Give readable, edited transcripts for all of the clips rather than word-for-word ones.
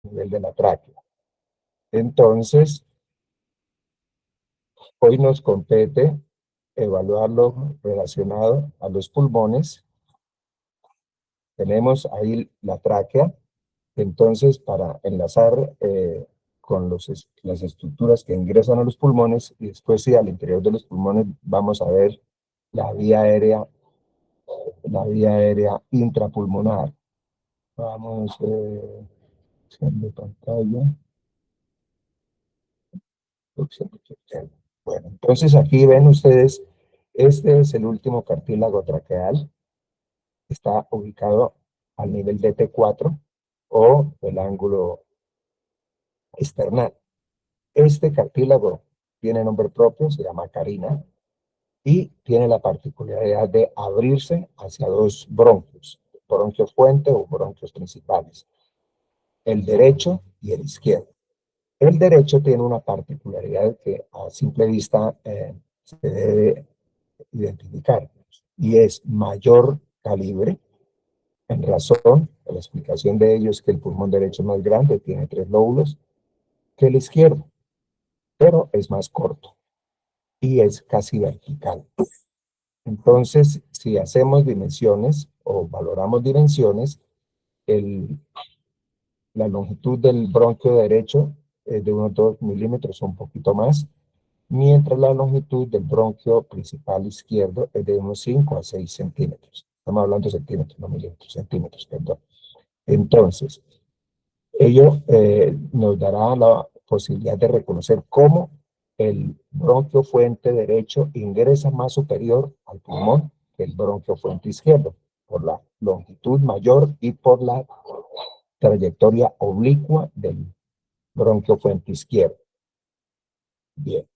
nivel de la tráquea. Entonces, hoy nos compete evaluar lo relacionado a los pulmones. Tenemos ahí la tráquea. Entonces, para enlazar con las estructuras que ingresan a los pulmones, y después sí, al interior de los pulmones vamos a ver la vía aérea, intrapulmonar. Vamos, de pantalla. Bueno, entonces aquí ven ustedes, este es el último cartílago traqueal, está ubicado al nivel de T4 o el ángulo external. Este cartílago tiene nombre propio, se llama carina, y tiene la particularidad de abrirse hacia dos bronquios, bronquio fuente o bronquios principales, el derecho y el izquierdo. El derecho tiene una particularidad que a simple vista se debe identificar, y es mayor calibre, en razón, la explicación de ello es que el pulmón derecho es más grande, tiene 3 lóbulos, que el izquierdo, pero es más corto y es casi vertical. Entonces, si hacemos dimensiones o valoramos dimensiones, la longitud del bronquio derecho es de unos 2 milímetros o un poquito más, mientras la longitud del bronquio principal izquierdo es de unos 5 a 6 centímetros. Estamos hablando de centímetros, no milímetros, centímetros, perdón. Entonces, ello nos dará la posibilidad de reconocer cómo el bronquio fuente derecho ingresa más superior al pulmón que el bronquio fuente izquierdo, por la longitud mayor y por la trayectoria oblicua del bronquio fuente izquierdo. Bien.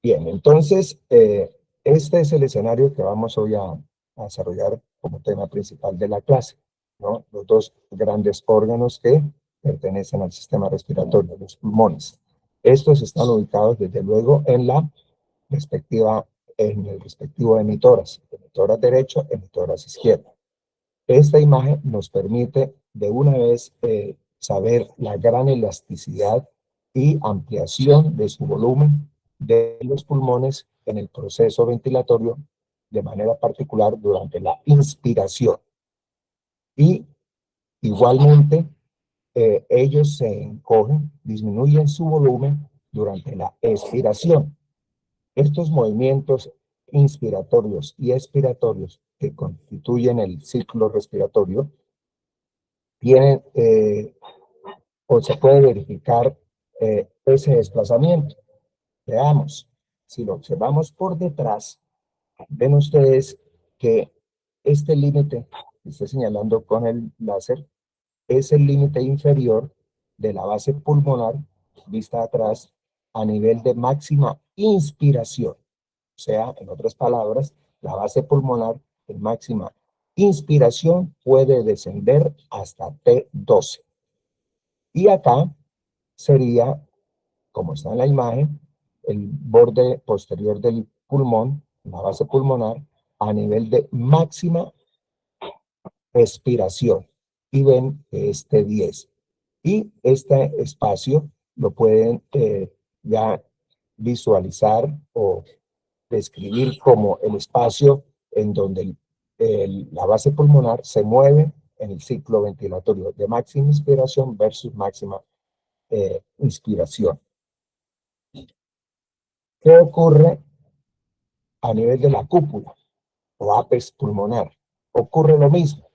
Bien, entonces, este es el escenario que vamos hoy a desarrollar como tema principal de la clase, ¿no? Los dos grandes órganos que pertenecen al sistema respiratorio, los pulmones. Estos están ubicados, desde luego, en el respectivo emitoras derecho, emitoras izquierdo. Esta imagen nos permite de una vez saber la gran elasticidad y ampliación de su volumen de los pulmones en el proceso ventilatorio, de manera particular durante la inspiración. Y igualmente, ellos se encogen, disminuyen su volumen durante la expiración. Estos movimientos inspiratorios y expiratorios que constituyen el ciclo respiratorio tienen o se puede verificar ese desplazamiento. Veamos, si lo observamos por detrás, ven ustedes que este límite que estoy señalando con el láser es el límite inferior de la base pulmonar vista atrás a nivel de máxima inspiración. O sea, en otras palabras, la base pulmonar en máxima inspiración puede descender hasta T12. Y acá sería, como está en la imagen, el borde posterior del pulmón, la base pulmonar, a nivel de máxima expiración. Y ven que es T10. Y este espacio lo pueden ya visualizar o describir como el espacio en donde la base pulmonar se mueve en el ciclo ventilatorio de máxima inspiración versus máxima inspiración. ¿Qué ocurre a nivel de la cúpula o apex pulmonar? Ocurre lo mismo.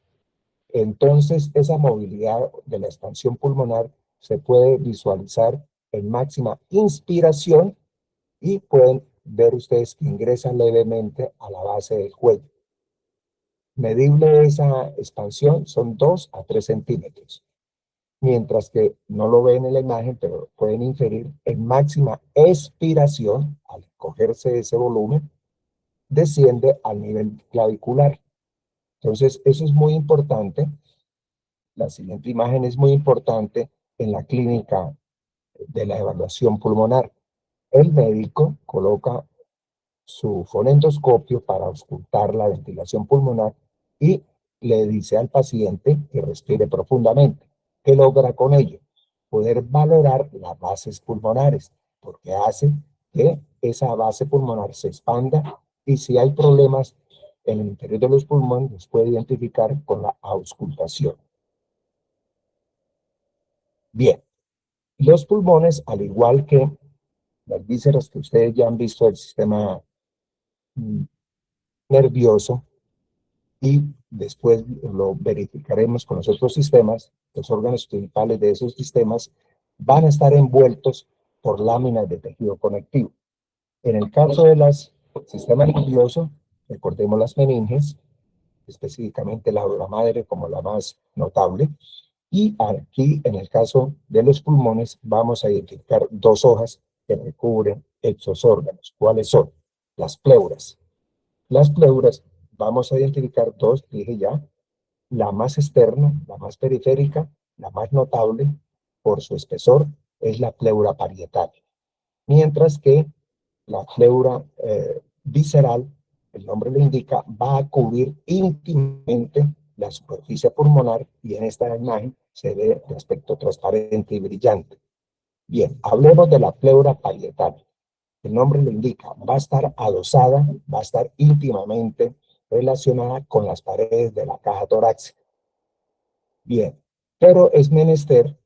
Entonces, esa movilidad de la expansión pulmonar se puede visualizar en máxima inspiración y pueden ver ustedes que ingresa levemente a la base del cuello. Medible esa expansión son 2 a 3 centímetros. Mientras que no lo ven en la imagen, pero pueden inferir en máxima expiración, al cogerse ese volumen, desciende al nivel clavicular. Entonces, eso es muy importante. La siguiente imagen es muy importante en la clínica de la evaluación pulmonar. El médico coloca su fonendoscopio para auscultar la ventilación pulmonar y le dice al paciente que respire profundamente. ¿Qué logra con ello? Poder valorar las bases pulmonares, porque hace que esa base pulmonar se expanda y si hay problemas en el interior de los pulmones, los puede identificar con la auscultación. Bien, los pulmones, al igual que las vísceras que ustedes ya han visto del sistema nervioso, y después lo verificaremos con los otros sistemas, los órganos principales de esos sistemas van a estar envueltos por láminas de tejido conectivo. En el caso de los sistemas nerviosos, recordemos las meninges, específicamente la aura madre como la más notable, y aquí en el caso de los pulmones vamos a identificar dos hojas que recubren estos órganos. ¿Cuáles son? Las pleuras. Las pleuras vamos a identificar dos, dije ya, la más externa, la más periférica, la más notable por su espesor es la pleura parietal, mientras que la pleura visceral, el nombre lo indica, va a cubrir íntimamente la superficie pulmonar y en esta imagen se ve de aspecto transparente y brillante. Bien, hablemos de la pleura parietal. El nombre lo indica, va a estar adosada, va a estar íntimamente relacionada con las paredes de la caja torácica. Bien, pero es menester,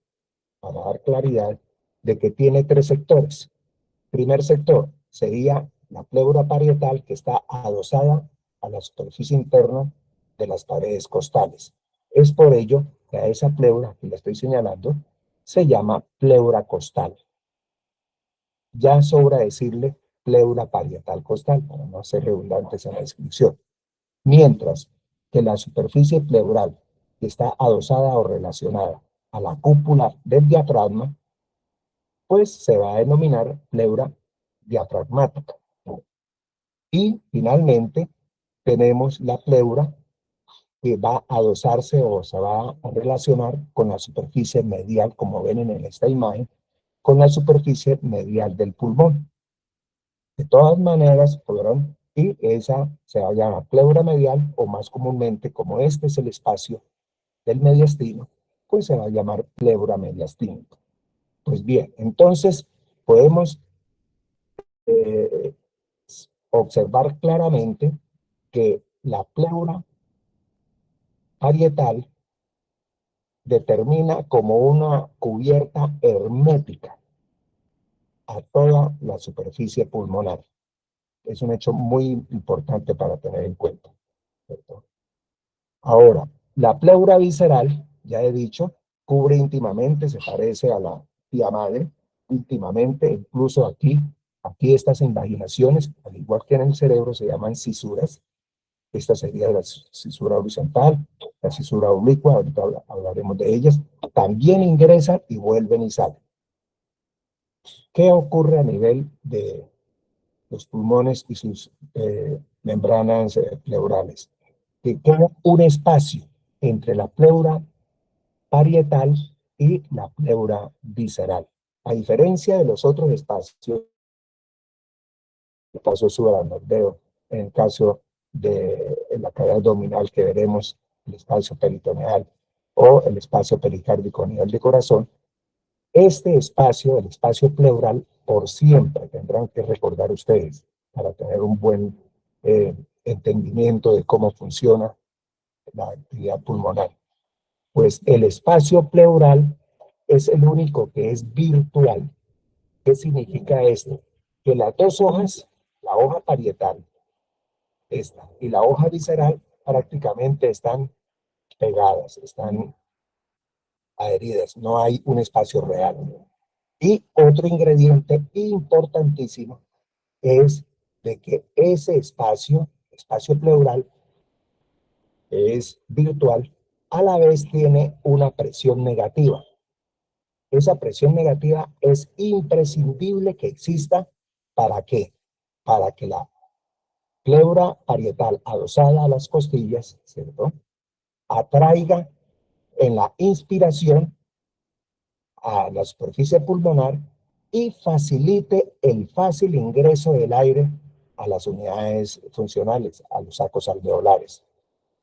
para dar claridad, de que tiene tres sectores. Primer sector sería la pleura parietal que está adosada a la superficie interna de las paredes costales. Es por ello que a esa pleura que le estoy señalando se llama pleura costal. Ya sobra decirle pleura parietal costal para no ser redundantes en la descripción. Mientras que la superficie pleural que está adosada o relacionada a la cúpula del diafragma, pues se va a denominar pleura diafragmática. Y finalmente tenemos la pleura que va a adosarse o se va a relacionar con la superficie medial, como ven en esta imagen, con la superficie medial del pulmón. De todas maneras, podrán, y esa se va a llamar pleura medial, o más comúnmente, como este es el espacio del mediastino, pues se va a llamar pleura mediastínica. Pues bien, entonces podemos eh, observar claramente que la pleura parietal determina como una cubierta hermética a toda la superficie pulmonar. Es un hecho muy importante para tener en cuenta, ¿cierto? Ahora, la pleura visceral, ya he dicho, cubre íntimamente, se parece a la tía madre, íntimamente, incluso aquí estas invaginaciones, al igual que en el cerebro, se llaman cisuras. Esta sería la cisura horizontal, la cisura oblicua, ahorita hablaremos de ellas. También ingresan y vuelven y salen. ¿Qué ocurre a nivel de los pulmones y sus membranas pleurales? Que queda un espacio entre la pleura parietal y la pleura visceral. A diferencia de los otros espacios, el caso subaracnoideo, en el caso de la cavidad abdominal que veremos, el espacio peritoneal o el espacio pericárdico a nivel de corazón, este espacio, el espacio pleural, por siempre tendrán que recordar ustedes para tener un buen entendimiento de cómo funciona la actividad pulmonar. Pues el espacio pleural es el único que es virtual. ¿Qué significa esto? Que las dos hojas, la hoja parietal, esta, y la hoja visceral, prácticamente están pegadas, están adheridas, no hay un espacio real. Y otro ingrediente importantísimo es de que ese espacio pleural, que es virtual, a la vez tiene una presión negativa. Esa presión negativa es imprescindible que exista. ¿Para qué? Para que la pleura parietal adosada a las costillas, ¿cierto?, atraiga en la inspiración a la superficie pulmonar y facilite el fácil ingreso del aire a las unidades funcionales, a los sacos alveolares.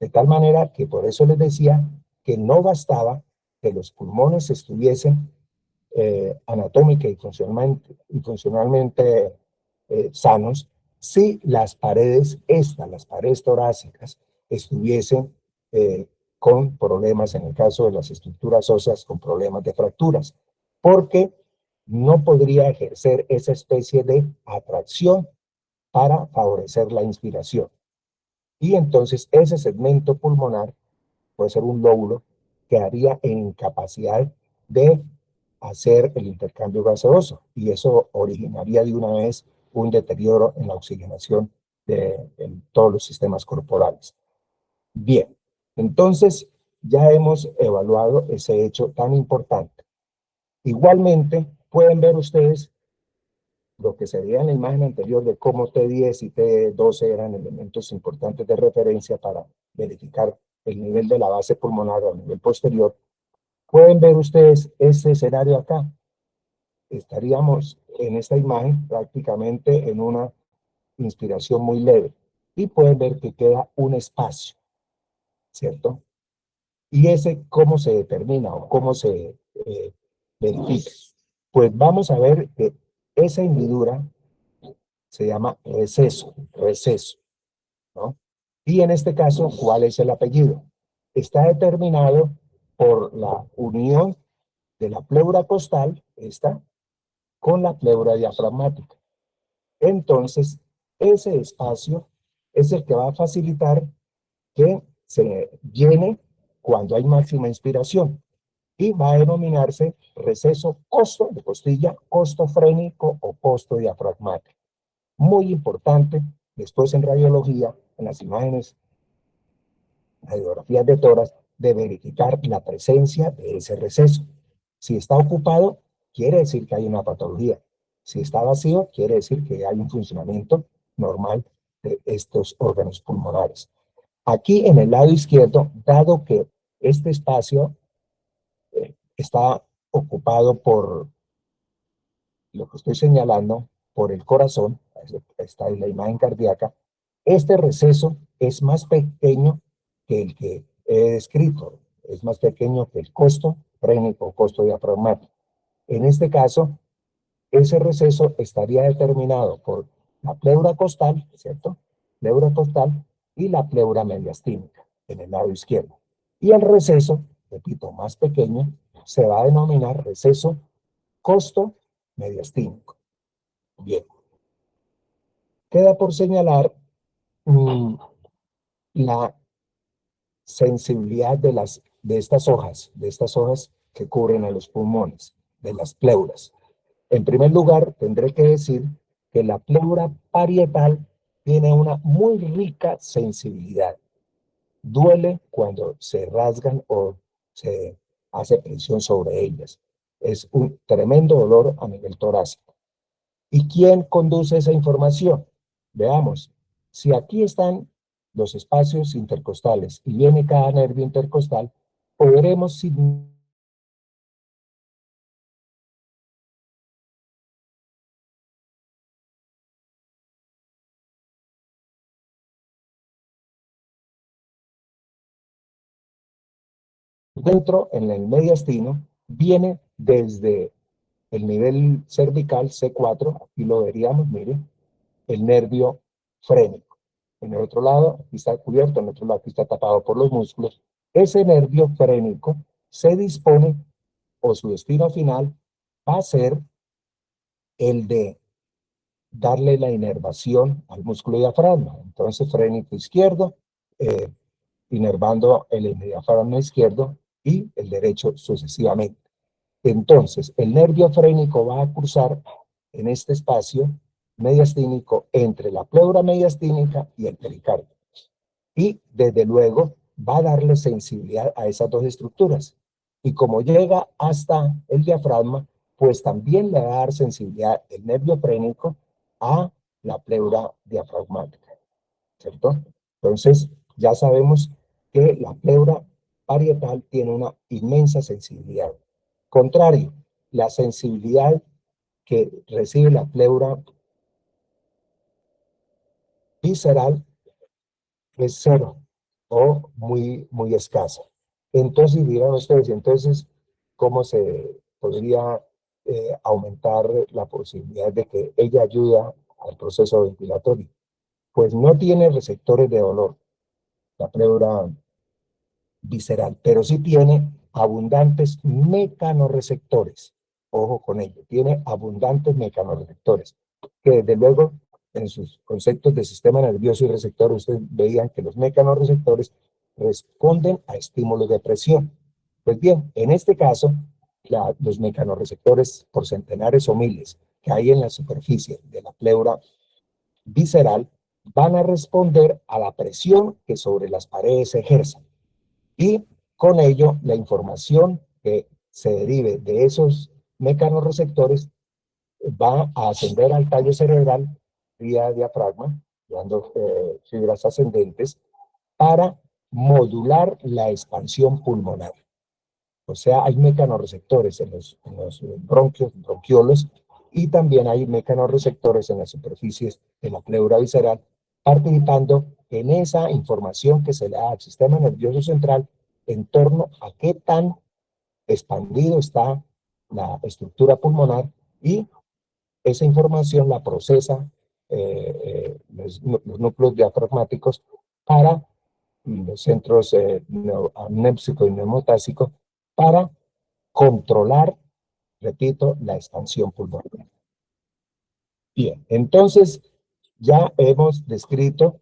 De tal manera que por eso les decía que no bastaba que los pulmones estuviesen anatómica y funcionalmente sanos, si las paredes, las paredes torácicas, estuviesen con problemas, en el caso de las estructuras óseas, con problemas de fracturas, porque no podría ejercer esa especie de atracción para favorecer la inspiración. Y entonces ese segmento pulmonar puede ser un lóbulo que haría en incapacidad de hacer el intercambio gaseoso y eso originaría de una vez un deterioro en la oxigenación en todos los sistemas corporales. Bien, entonces ya hemos evaluado ese hecho tan importante. Igualmente, pueden ver ustedes lo que se veía en la imagen anterior de cómo T10 y T12 eran elementos importantes de referencia para verificar el nivel de la base pulmonar a nivel posterior. Pueden ver ustedes este escenario acá. Estaríamos en esta imagen prácticamente en una inspiración muy leve. Y pueden ver que queda un espacio, ¿cierto? ¿Y ese cómo se determina o cómo se verifica? Pues vamos a ver que esa hendidura se llama receso, ¿no? Y en este caso, ¿cuál es el apellido? Está determinado por la unión de la pleura costal, esta, con la pleura diafragmática. Entonces, ese espacio es el que va a facilitar que se llene cuando hay máxima inspiración y va a denominarse receso costo de costilla, costo frénico o costo diafragmático. Muy importante, después en radiología, en las imágenes, radiografías de tórax, de verificar la presencia de ese receso. Si está ocupado, quiere decir que hay una patología. Si está vacío, quiere decir que hay un funcionamiento normal de estos órganos pulmonares. Aquí en el lado izquierdo, dado que este espacio está ocupado por lo que estoy señalando, por el corazón, está en la imagen cardíaca, este receso es más pequeño que el que he descrito, es más pequeño que el costo frénico o costo diafragmático. En este caso, ese receso estaría determinado por la pleura costal, ¿cierto? Pleura costal y la pleura mediastínica en el lado izquierdo. Y el receso, repito, más pequeño, se va a denominar receso costo mediastínico. Bien. Queda por señalar la sensibilidad de estas hojas que cubren a los pulmones, de las pleuras. En primer lugar, tendré que decir que la pleura parietal tiene una muy rica sensibilidad. Duele cuando se rasgan o se hace presión sobre ellas. Es un tremendo dolor a nivel torácico. ¿Y quién conduce esa información? Veamos, si aquí están los espacios intercostales y viene cada nervio intercostal, podremos dentro, en el mediastino, viene desde el nivel cervical C4, aquí lo veríamos, miren, el nervio frénico. En el otro lado, aquí está cubierto, en el otro lado aquí está tapado por los músculos. Ese nervio frénico se dispone, o su destino final, va a ser el de darle la inervación al músculo diafragma. Entonces, frénico izquierdo, inervando el diafragma izquierdo y el derecho sucesivamente. Entonces, el nervio frénico va a cruzar en este espacio mediastínico entre la pleura mediastínica y el pericardio. Y, desde luego, va a darle sensibilidad a esas dos estructuras. Y como llega hasta el diafragma, pues también le va a dar sensibilidad el nervio frénico a la pleura diafragmática, ¿cierto? Entonces, ya sabemos que la pleura parietal tiene una inmensa sensibilidad. Contrario, la sensibilidad que recibe la pleura visceral es cero o muy escasa. Entonces dirán ustedes, entonces, ¿cómo se podría aumentar la posibilidad de que ella ayuda al proceso ventilatorio? Pues no tiene receptores de dolor, la pleura visceral, pero sí tiene abundantes mecanorreceptores. Ojo con ello, tiene abundantes mecanorreceptores, que desde luego en sus conceptos de sistema nervioso y receptor, ustedes veían que los mecanorreceptores responden a estímulos de presión. Pues bien, en este caso, los mecanorreceptores por centenares o miles que hay en la superficie de la pleura visceral van a responder a la presión que sobre las paredes se ejerce. Y con ello, la información que se derive de esos mecanorreceptores va a ascender al tallo cerebral vía diafragma, dando fibras ascendentes, para modular la expansión pulmonar. O sea, hay mecanorreceptores en los bronquios, bronquiolos, y también hay mecanorreceptores en las superficies de la pleura visceral, participando en esa información que se le da al sistema nervioso central en torno a qué tan expandido está la estructura pulmonar, y esa información la procesa los núcleos diafragmáticos para los centros anépsico y neumotásico para controlar, repito, la expansión pulmonar. Bien, entonces ya hemos descrito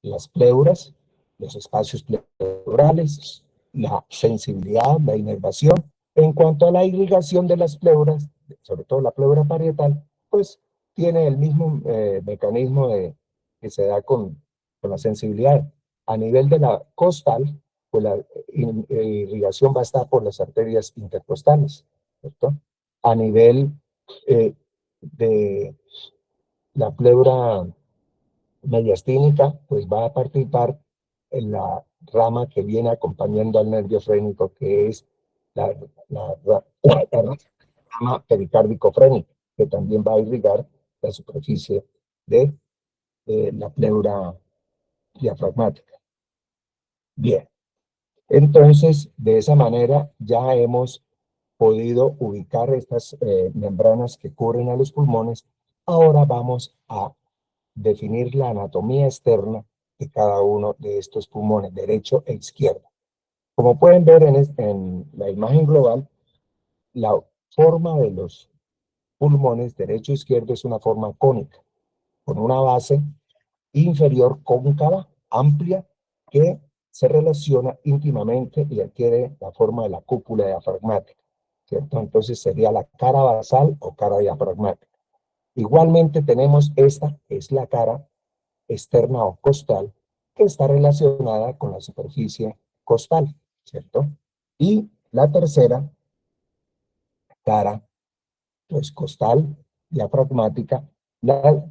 las pleuras, los espacios pleurales, la sensibilidad, la inervación. En cuanto a la irrigación de las pleuras, sobre todo la pleura parietal, pues tiene el mismo mecanismo que se da con la sensibilidad. A nivel de la costal, pues la irrigación va a estar por las arterias intercostales, ¿cierto? A nivel de la pleura mediastínica, pues va a participar en la rama que viene acompañando al nervio frénico, que es la rama pericárdico-frénica, que también va a irrigar la superficie de la pleura diafragmática. Bien, entonces de esa manera ya hemos podido ubicar estas membranas que cubren a los pulmones. Ahora vamos a definir la anatomía externa de cada uno de estos pulmones, derecho e izquierdo. Como pueden ver en la imagen global, la forma de los pulmones derecho e izquierdo es una forma cónica, con una base inferior cóncava, amplia, que se relaciona íntimamente y adquiere la forma de la cúpula diafragmática, ¿cierto? Entonces sería la cara basal o cara diafragmática. Igualmente tenemos esta, que es la cara externa o costal, que está relacionada con la superficie costal, ¿cierto? Y la tercera cara, pues costal, diafragmática, la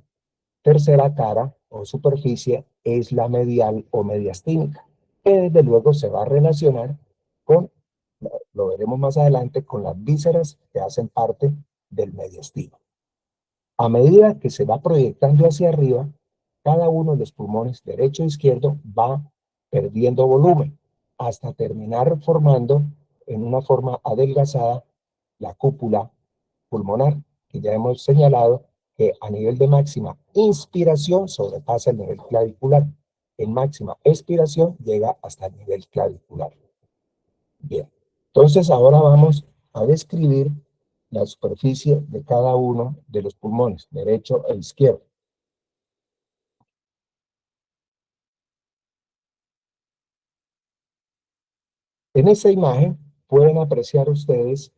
tercera cara o superficie es la medial o mediastínica, que desde luego se va a relacionar con, lo veremos más adelante, con las vísceras que hacen parte del mediastino. A medida que se va proyectando hacia arriba, cada uno de los pulmones derecho e izquierdo va perdiendo volumen hasta terminar formando en una forma adelgazada la cúpula pulmonar, que ya hemos señalado que a nivel de máxima inspiración sobrepasa el nivel clavicular. En máxima expiración llega hasta el nivel clavicular. Bien, entonces ahora vamos a describir la superficie de cada uno de los pulmones, derecho e izquierdo. En esa imagen pueden apreciar ustedes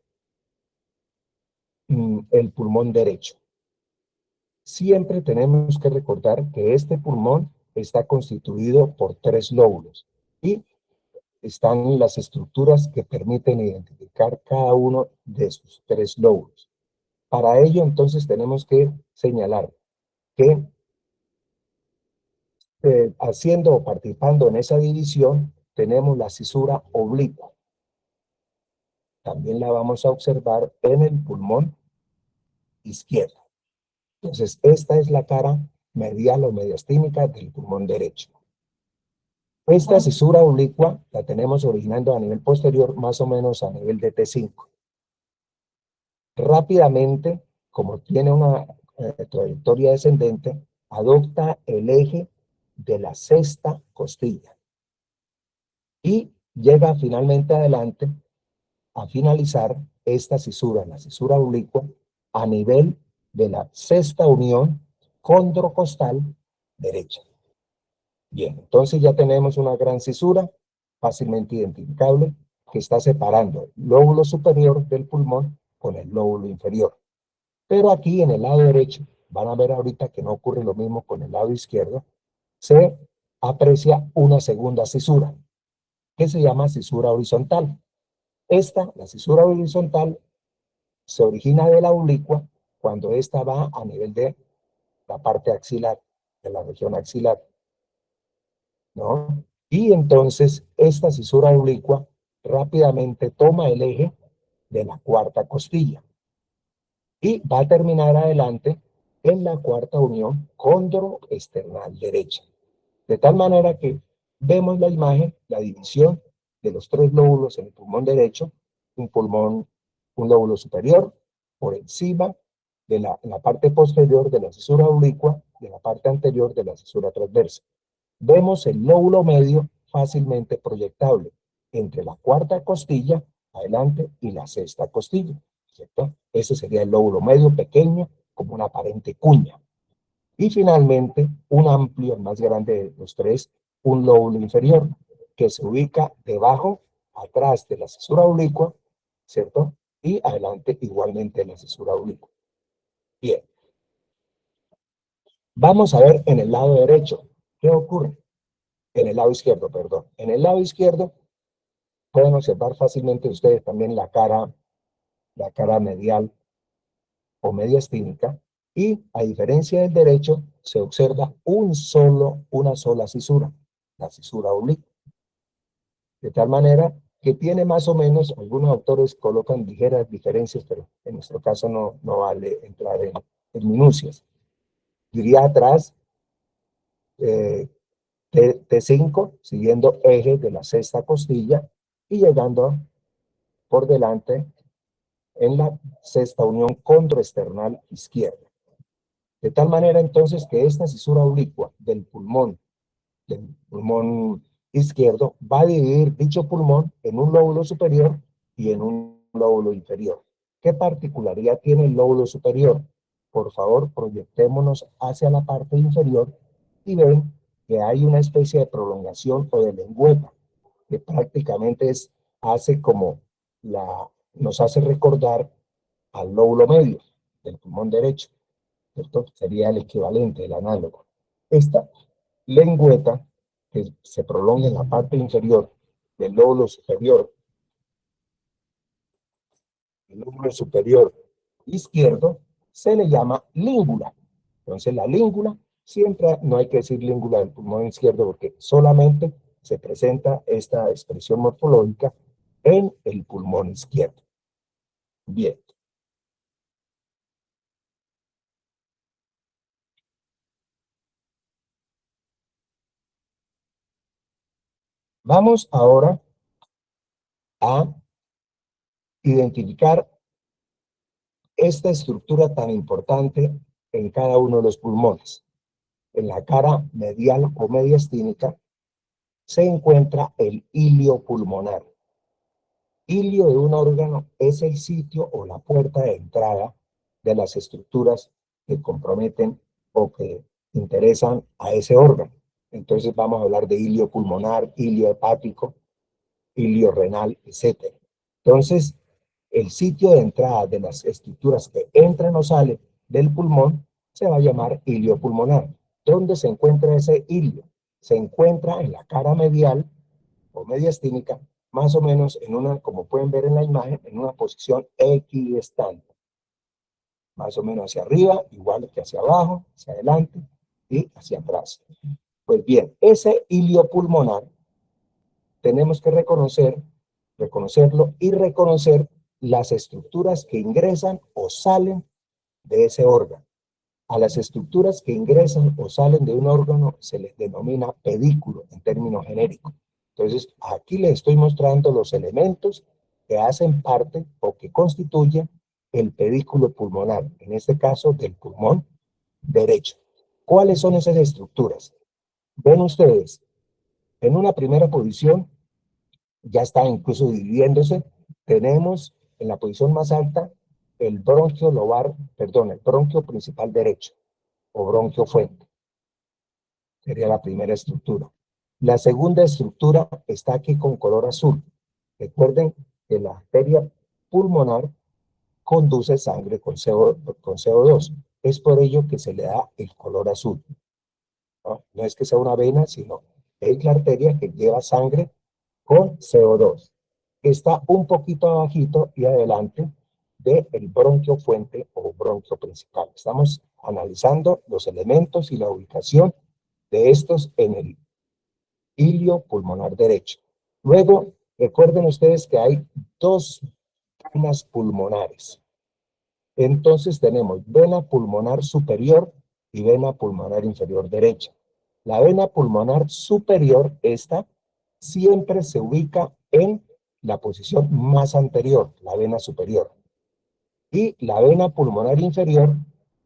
el pulmón derecho. Siempre tenemos que recordar que este pulmón está constituido por 3 lóbulos y están las estructuras que permiten identificar cada uno de sus 3 lóbulos. Para ello, entonces, tenemos que señalar que haciendo o participando en esa división, tenemos la cisura oblicua. También la vamos a observar en el pulmón izquierdo. Entonces, esta es la cara medial o mediastínica del pulmón derecho. Esta cisura oblicua la tenemos originando a nivel posterior, más o menos a nivel de T5. Rápidamente, como tiene una trayectoria descendente, adopta el eje de la sexta costilla y llega finalmente adelante a finalizar esta cisura, la cisura oblicua, a nivel de la sexta unión condrocostal derecha. Bien, entonces ya tenemos una gran cisura fácilmente identificable que está separando el lóbulo superior del pulmón con el lóbulo inferior. Pero aquí en el lado derecho, van a ver ahorita que no ocurre lo mismo con el lado izquierdo, se aprecia una segunda cisura, que se llama cisura horizontal. La cisura horizontal, se origina de la oblicua cuando esta va a nivel de la parte axilar, de la región axilar, ¿no? Y entonces esta cisura oblicua rápidamente toma el eje de la cuarta costilla y va a terminar adelante en la cuarta unión condroesternal derecha. De tal manera que vemos la imagen, la división de los tres lóbulos en el pulmón derecho, un lóbulo superior por encima de la parte posterior de la cisura oblicua, de la parte anterior de la cisura transversa. Vemos el lóbulo medio fácilmente proyectable entre la cuarta costilla adelante y la sexta costilla, ¿cierto? Ese sería el lóbulo medio pequeño, como una aparente cuña. Y finalmente, un amplio, el más grande de los tres, un lóbulo inferior, que se ubica debajo, atrás de la cisura oblicua, ¿cierto? Y adelante igualmente la cisura oblicua. Bien. Vamos a ver en el lado derecho, ¿qué ocurre? En el lado izquierdo, perdón. En el lado izquierdo, pueden observar fácilmente ustedes también la cara medial o mediastínica, y a diferencia del derecho, se observa una sola cisura, la cisura oblicua. De tal manera que tiene más o menos, algunos autores colocan ligeras diferencias, pero en nuestro caso no vale entrar en minucias. Diría atrás, T5, siguiendo eje de la sexta costilla y llegando por delante en la sexta unión condroesternal izquierda. De tal manera entonces que esta cisura oblicua del pulmón izquierdo va a dividir dicho pulmón en un lóbulo superior y en un lóbulo inferior. ¿Qué particularidad tiene el lóbulo superior? Por favor, proyectémonos hacia la parte inferior y ven que hay una especie de prolongación o de lengüeta que prácticamente nos hace recordar al lóbulo medio del pulmón derecho. Esto sería el equivalente, el análogo. Esta lengüeta que se prolonga en la parte inferior del lóbulo superior, el lóbulo superior izquierdo, se le llama língula. Entonces la língula, siempre no hay que decir língula del pulmón izquierdo porque solamente se presenta esta expresión morfológica en el pulmón izquierdo. Bien. Vamos ahora a identificar esta estructura tan importante en cada uno de los pulmones. En la cara medial o mediastínica se encuentra el hilio pulmonar. Hilio de un órgano es el sitio o la puerta de entrada de las estructuras que comprometen o que interesan a ese órgano. Entonces vamos a hablar de hilio pulmonar, hilio hepático, hilio renal, etc. Entonces, el sitio de entrada de las estructuras que entran o salen del pulmón se va a llamar hilio pulmonar. ¿Dónde se encuentra ese hilio? Se encuentra en la cara medial o mediastínica, más o menos como pueden ver en la imagen, en una posición equidistante. Más o menos hacia arriba, igual que hacia abajo, hacia adelante y hacia atrás. Pues bien, ese hilio pulmonar tenemos que reconocerlo y reconocer las estructuras que ingresan o salen de ese órgano. A las estructuras que ingresan o salen de un órgano se les denomina pedículo en términos genéricos. Entonces, aquí les estoy mostrando los elementos que hacen parte o que constituyen el pedículo pulmonar, en este caso del pulmón derecho. ¿Cuáles son esas estructuras? Ven ustedes, en una primera posición, ya está incluso dividiéndose, tenemos en la posición más alta el bronquio lobar, perdón, el bronquio principal derecho o bronquio fuente. Sería la primera estructura. La segunda estructura está aquí con color azul. Recuerden que la arteria pulmonar conduce sangre con CO2. Es por ello que se le da el color azul. No es que sea una vena, sino es la arteria que lleva sangre con CO2. Está un poquito abajito y adelante del bronquio fuente o bronquio principal. Estamos analizando los elementos y la ubicación de estos en el ilio pulmonar derecho. Luego, recuerden ustedes que hay dos venas pulmonares. Entonces tenemos vena pulmonar superior y vena pulmonar inferior derecha. La vena pulmonar superior, esta, siempre se ubica en la posición más anterior, la vena superior. Y la vena pulmonar inferior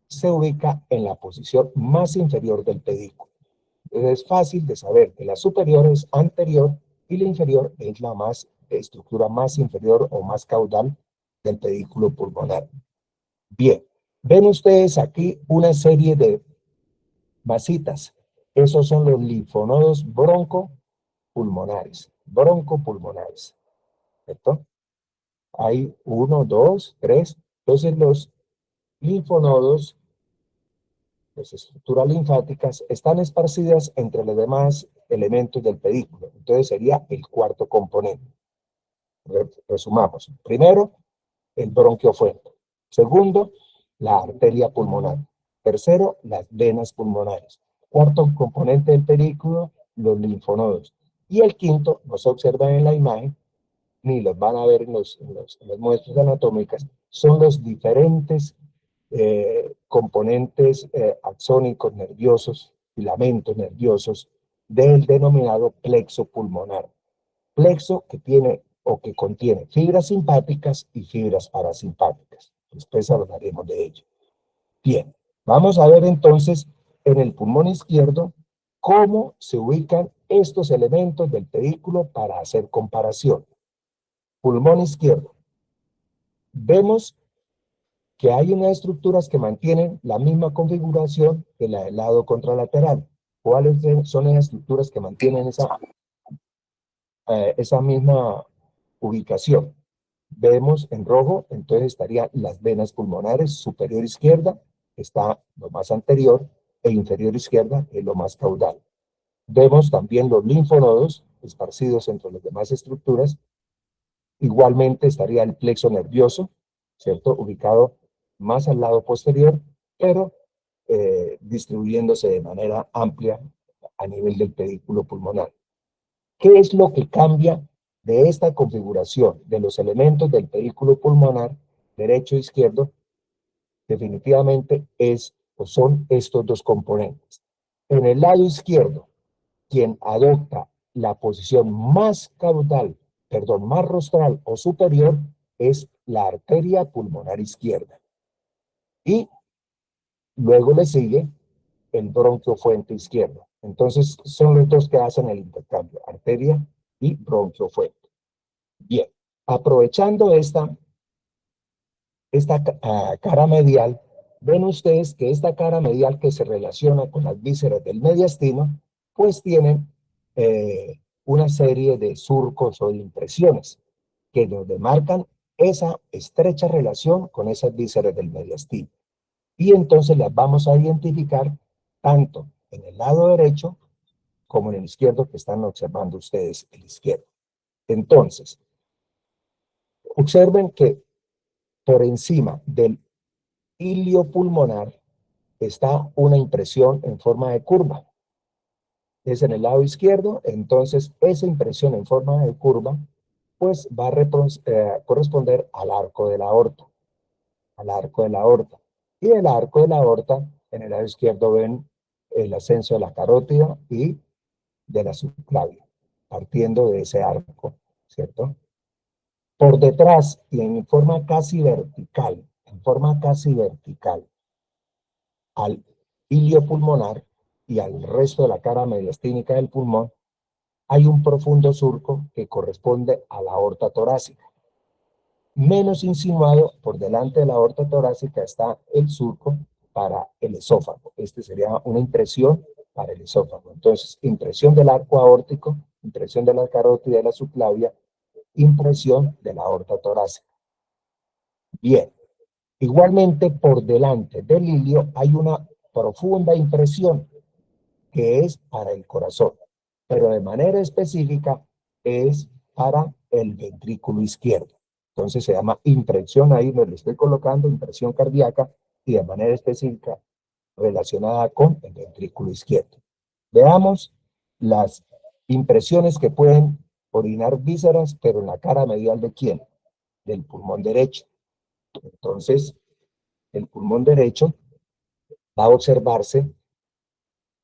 se ubica en la posición más inferior del pedículo. Es fácil de saber que la superior es anterior y la inferior es la estructura más inferior o más caudal del pedículo pulmonar. Bien, ven ustedes aquí una serie de masitas. Esos son los linfonodos broncopulmonares. Broncopulmonares. ¿Cierto? Hay 1, 2, 3. Entonces los linfonodos, las estructuras linfáticas, están esparcidas entre los demás elementos del pedículo. Entonces sería el cuarto componente. Resumamos. Primero, el bronquio fuente. Segundo, la arteria pulmonar. Tercero, las venas pulmonares. Cuarto componente del pedículo, los linfonodos. Y el quinto, no se observan en la imagen, ni los van a ver en las muestras anatómicas, son los diferentes componentes axónicos nerviosos, filamentos nerviosos del denominado plexo pulmonar. Plexo que tiene o que contiene fibras simpáticas y fibras parasimpáticas. Después hablaremos de ello. Bien, vamos a ver entonces en el pulmón izquierdo cómo se ubican estos elementos del pedículo para hacer comparación. Pulmón izquierdo. Vemos que hay unas estructuras que mantienen la misma configuración que la del lado contralateral. ¿Cuáles son esas estructuras que mantienen esa misma ubicación? Vemos en rojo, entonces estarían las venas pulmonares superior izquierda, está lo más anterior, e inferior izquierda, es lo más caudal. Vemos también los linfonodos esparcidos entre las demás estructuras. Igualmente estaría el plexo nervioso, ¿cierto? Ubicado más al lado posterior, pero distribuyéndose de manera amplia a nivel del pedículo pulmonar. ¿Qué es lo que cambia de esta configuración de los elementos del pedículo pulmonar derecho e izquierdo? Definitivamente es o son estos dos componentes. En el lado izquierdo, quien adopta la posición más caudal, perdón, más rostral o superior es la arteria pulmonar izquierda. Y luego le sigue el bronquio fuente izquierdo. Entonces son los dos que hacen el intercambio, arteria y bronquio fuente. Bien, aprovechando esta cara medial, ven ustedes que esta cara medial que se relaciona con las vísceras del mediastino, pues tienen una serie de surcos o de impresiones que nos demarcan esa estrecha relación con esas vísceras del mediastino. Y entonces las vamos a identificar tanto en el lado derecho como en el izquierdo, que están observando ustedes el izquierdo. Entonces, observen que por encima del ilio pulmonar está una impresión en forma de curva. Es en el lado izquierdo, entonces esa impresión en forma de curva pues va a corresponder al arco de la aorta, al arco de la aorta. Y el arco de la aorta En el lado izquierdo ven el ascenso de la carótida y de la subclavia, partiendo de ese arco, ¿cierto? Por detrás y en forma casi vertical, al ilio pulmonar y al resto de la cara mediastínica del pulmón, hay un profundo surco que corresponde a la aorta torácica. Menos insinuado, por delante de la aorta torácica está el surco para el esófago. Este sería una impresión para el esófago. Entonces, impresión del arco aórtico, impresión de la carótida y de la subclavia, impresión de la aorta torácica. Bien, igualmente por delante del ilio hay una profunda impresión que es para el corazón, pero de manera específica es para el ventrículo izquierdo. Entonces se llama impresión, ahí me lo estoy colocando, impresión cardíaca, y de manera específica relacionada con el ventrículo izquierdo. Veamos las impresiones que pueden orinar vísceras, pero en la cara medial ¿de quién? Del pulmón derecho. Entonces, el pulmón derecho va a observarse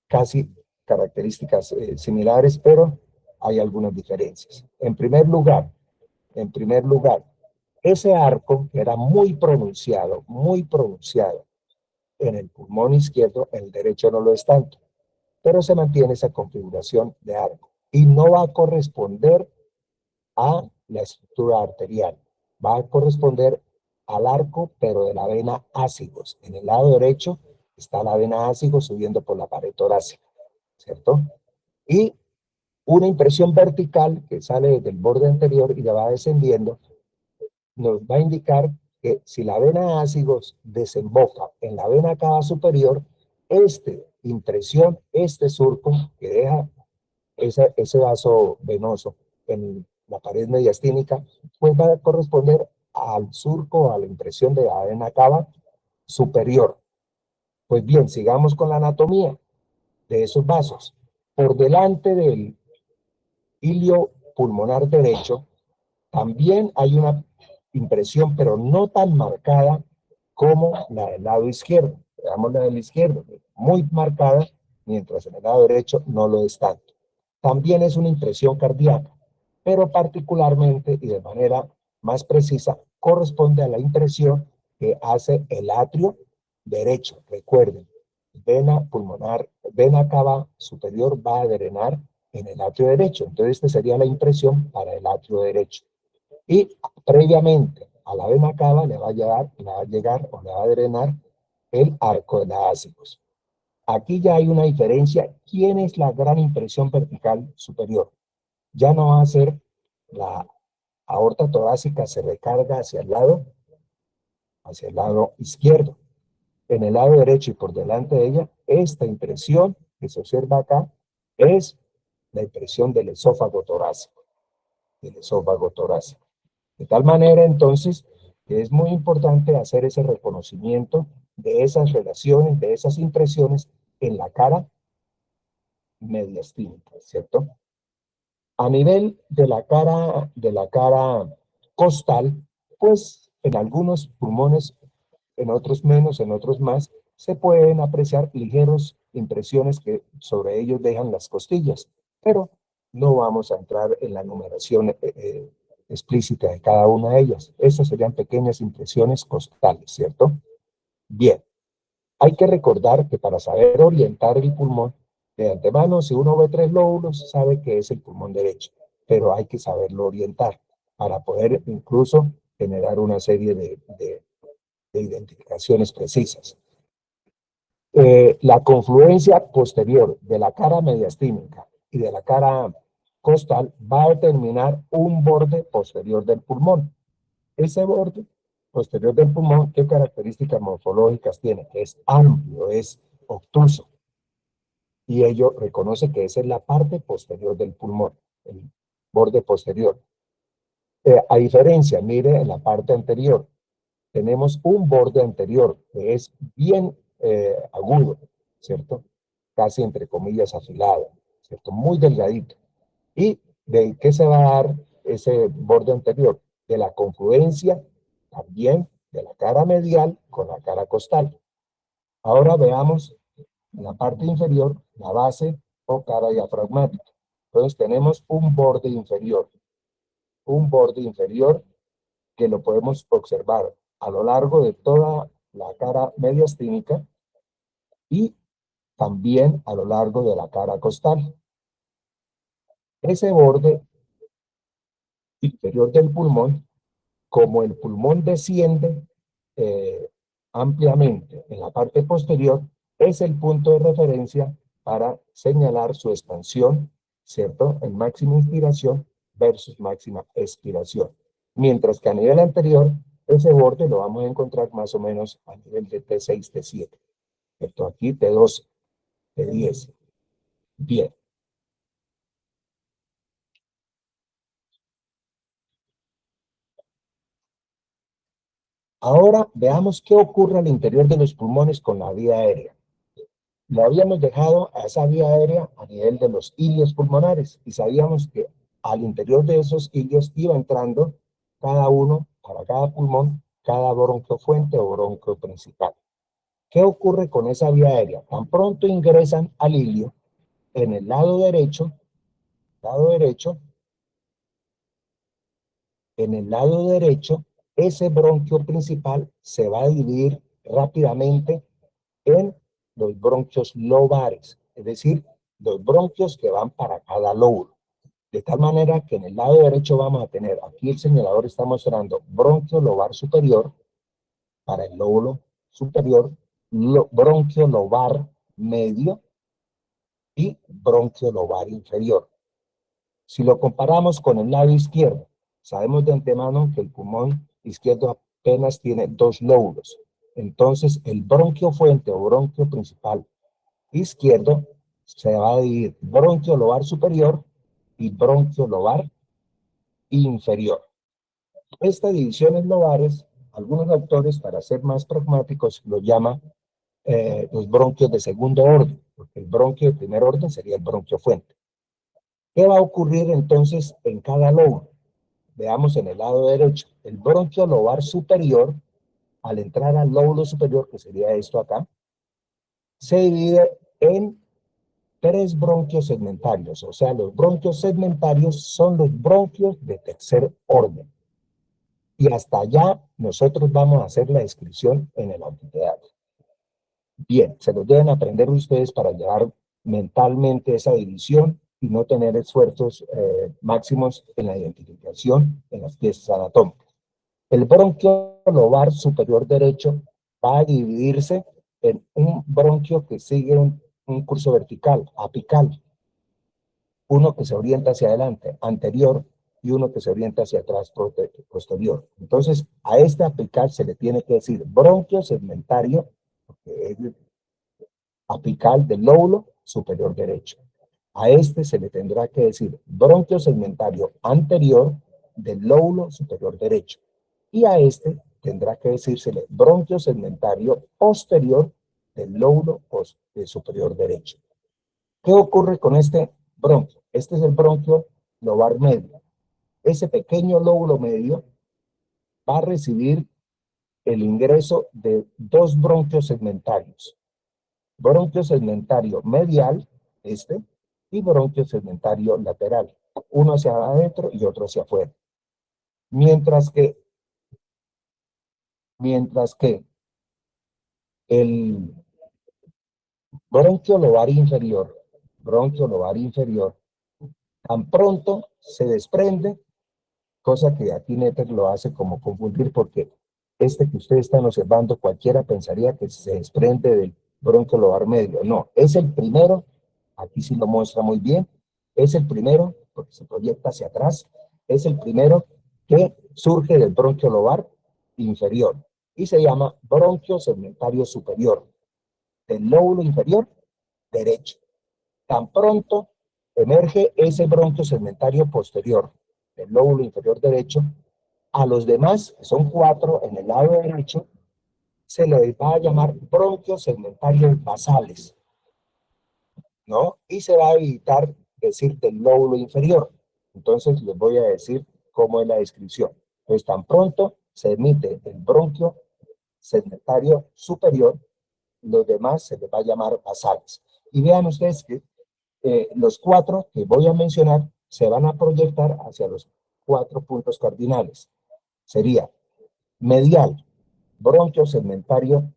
casi características similares, pero hay algunas diferencias. En primer lugar, ese arco que era muy pronunciado en el pulmón izquierdo, en el derecho no lo es tanto, pero se mantiene esa configuración de arco y no va a corresponder a la estructura arterial, va a corresponder al arco, pero de la vena ácigos. En el lado derecho está la vena ácigos subiendo por la pared torácica, ¿cierto? Y una impresión vertical que sale desde el borde anterior y la va descendiendo, nos va a indicar que si la vena ácigos desemboca en la vena cava superior, este surco que deja ese vaso venoso en la pared mediastínica, pues va a corresponder al surco, a la impresión de la vena cava superior. Pues bien, sigamos con la anatomía de esos vasos. Por delante del ilio pulmonar derecho, también hay una impresión, pero no tan marcada como la del lado izquierdo. Veamos la del izquierdo, muy marcada, mientras en el lado derecho no lo es tanto. También es una impresión cardíaca, pero particularmente y de manera más precisa corresponde a la impresión que hace el atrio derecho. Recuerden, vena pulmonar, vena cava superior va a drenar en el atrio derecho. Entonces, esta sería la impresión para el atrio derecho. Y previamente a la vena cava le va a llegar o le va a drenar el arco de la ácigos. Aquí ya hay una diferencia. ¿Quién es la gran impresión vertical superior? Ya no va a ser la aorta torácica, se recarga hacia el lado izquierdo. En el lado derecho y por delante de ella, esta impresión que se observa acá es la impresión del esófago torácico. De tal manera, entonces, que es muy importante hacer ese reconocimiento de esas relaciones, de esas impresiones en la cara mediastínica, ¿cierto? A nivel de la cara costal, pues en algunos pulmones, en otros menos, en otros más, se pueden apreciar ligeros impresiones que sobre ellos dejan las costillas, pero no vamos a entrar en la numeración explícita de cada una de ellas. Estas serían pequeñas impresiones costales, ¿cierto? Bien, hay que recordar que para saber orientar el pulmón, de antemano, si uno ve 3 lóbulos, sabe que es el pulmón derecho, pero hay que saberlo orientar para poder incluso generar una serie de identificaciones precisas. La confluencia posterior de la cara mediastínica y de la cara costal va a determinar un borde posterior del pulmón. Ese borde posterior del pulmón, ¿qué características morfológicas tiene? Es amplio, es obtuso. Y ello reconoce que esa es la parte posterior del pulmón, el borde posterior. A diferencia, mire en la parte anterior, tenemos un borde anterior que es bien agudo, ¿cierto? Casi entre comillas afilado, ¿cierto? Muy delgadito. ¿Y de qué se va a dar ese borde anterior? De la confluencia también de la cara medial con la cara costal. Ahora veamos en la parte inferior la base o cara diafragmática. Entonces tenemos un borde inferior que lo podemos observar a lo largo de toda la cara mediastínica y también a lo largo de la cara costal. Ese borde inferior del pulmón, como el pulmón desciende ampliamente en la parte posterior, es el punto de referencia para señalar su expansión, ¿cierto? En máxima inspiración versus máxima expiración. Mientras que a nivel anterior, ese borde lo vamos a encontrar más o menos a nivel de T6, T7. ¿Cierto? Aquí T12, T10. Bien. Ahora veamos qué ocurre al interior de los pulmones con la vía aérea. Lo habíamos dejado a esa vía aérea a nivel de los hilios pulmonares y sabíamos que al interior de esos hilios iba entrando cada uno, para cada pulmón, cada bronquio fuente o bronquio principal. ¿Qué ocurre con esa vía aérea? Tan pronto ingresan al hilio, en el lado derecho, en el lado derecho, ese bronquio principal se va a dividir rápidamente en los bronquios lobares, es decir, los bronquios que van para cada lóbulo. De tal manera que en el lado derecho vamos a tener, aquí el señalador está mostrando bronquio lobar superior para el lóbulo superior, bronquio lobar medio y bronquio lobar inferior. Si lo comparamos con el lado izquierdo, sabemos de antemano que el pulmón izquierdo apenas tiene dos lóbulos. Entonces, el bronquio fuente o bronquio principal izquierdo se va a dividir bronquio lobar superior y bronquio lobar inferior. Esta división en lobares, algunos autores, para ser más pragmáticos, lo llaman los bronquios de segundo orden, porque el bronquio de primer orden sería el bronquio fuente. ¿Qué va a ocurrir entonces en cada lóbulo? Veamos en el lado derecho. El bronquio lobar superior, al entrar al lóbulo superior, que sería esto acá, se divide en tres bronquios segmentarios. O sea, los bronquios segmentarios son los bronquios de tercer orden. Y hasta allá nosotros vamos a hacer la descripción en el anfiteatro. Bien, se los deben aprender ustedes para llevar mentalmente esa división y no tener esfuerzos máximos en la identificación en las piezas anatómicas. El bronquio lobar superior derecho va a dividirse en un bronquio que sigue un curso vertical, apical, uno que se orienta hacia adelante, anterior, y uno que se orienta hacia atrás, posterior. Entonces, a este apical se le tiene que decir bronquio segmentario, porque es apical del lóbulo superior derecho. A este se le tendrá que decir bronquio segmentario anterior del lóbulo superior derecho. Y a este tendrá que decírsele bronquio segmentario posterior del lóbulo superior derecho. ¿Qué ocurre con este bronquio? Este es el bronquio lobar medio. Ese pequeño lóbulo medio va a recibir el ingreso de dos bronquios segmentarios. Bronquio segmentario medial, y bronquio segmentario lateral. Uno hacia adentro y otro hacia afuera. Mientras que el bronquio lobar inferior, tan pronto se desprende, cosa que aquí Netter lo hace como confundir, porque este que ustedes están observando, cualquiera pensaría que se desprende del bronquio lobar medio. No, es el primero, aquí sí lo muestra muy bien, es el primero, porque se proyecta hacia atrás, es el primero que surge del bronquio lobar inferior y se llama bronquio segmentario superior, del lóbulo inferior derecho. Tan pronto emerge ese bronquio segmentario posterior, del lóbulo inferior derecho, a los demás, que son cuatro en el lado derecho, se les va a llamar bronquios segmentarios basales, ¿no? Y se va a evitar decir del lóbulo inferior. Entonces les voy a decir cómo es la descripción. Pues tan pronto se emite el bronquio segmentario superior, los demás se les va a llamar basales. Y vean ustedes que los 4 que voy a mencionar se van a proyectar hacia los 4 puntos cardinales. Sería medial, bronquio segmentario,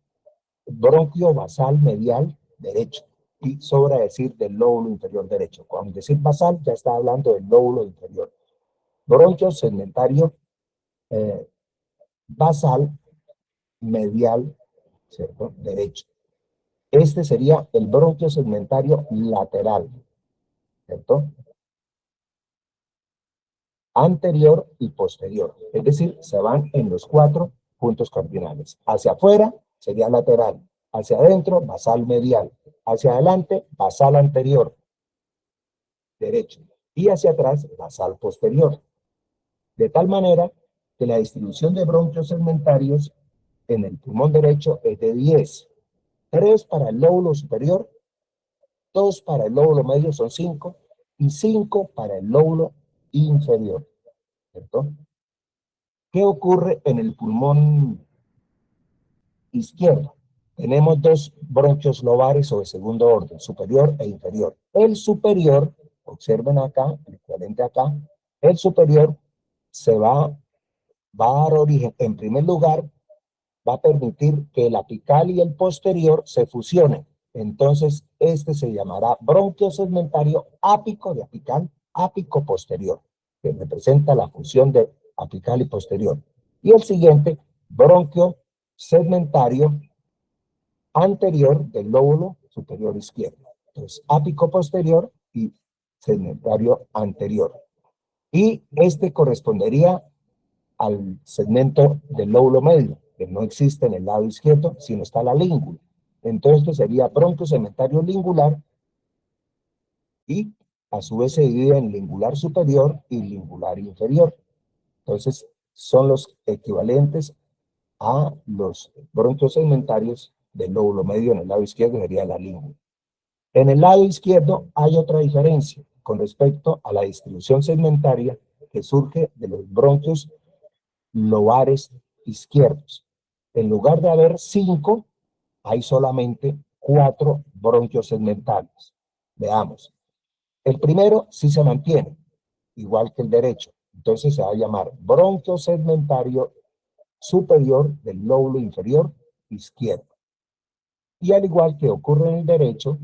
bronquio basal medial derecho. Y sobra decir del lóbulo inferior derecho. Cuando decir basal ya está hablando del lóbulo inferior. Bronquio segmentario basal medial, ¿cierto? Derecho. Este sería el bronquio segmentario lateral, ¿cierto? Anterior y posterior. Es decir, se van en los 4 puntos cardinales. Hacia afuera sería lateral. Hacia adentro, basal medial. Hacia adelante, basal anterior, derecho. Y hacia atrás, basal posterior. De tal manera que la distribución de bronquios segmentarios en el pulmón derecho es de 10. 3 para el lóbulo superior, 2 para el lóbulo medio son 5 y 5 para el lóbulo inferior, ¿cierto? ¿Qué ocurre en el pulmón izquierdo? Tenemos 2 bronquios lobares o de segundo orden, superior e inferior. El superior, observen acá, el equivalente acá, el superior se va a dar origen, en primer lugar, va a permitir que el apical y el posterior se fusionen. Entonces, este se llamará bronquio segmentario ápico de apical, ápico posterior, que representa la fusión de apical y posterior. Y el siguiente, bronquio segmentario anterior del lóbulo superior izquierdo. Entonces, ápico posterior y segmentario anterior. Y este correspondería al segmento del lóbulo medio, que no existe en el lado izquierdo, sino está la língula. Entonces sería bronquio segmentario lingular y a su vez se divide en lingular superior y lingular inferior. Entonces son los equivalentes a los bronquios segmentarios del lóbulo medio. En el lado izquierdo sería la língula. En el lado izquierdo hay otra diferencia con respecto a la distribución segmentaria que surge de los bronquios lobares izquierdos. En lugar de haber 5, hay solamente 4 bronquios segmentales. Veamos. El primero sí se mantiene, igual que el derecho. Entonces se va a llamar bronquio segmentario superior del lóbulo inferior izquierdo. Y al igual que ocurre en el derecho,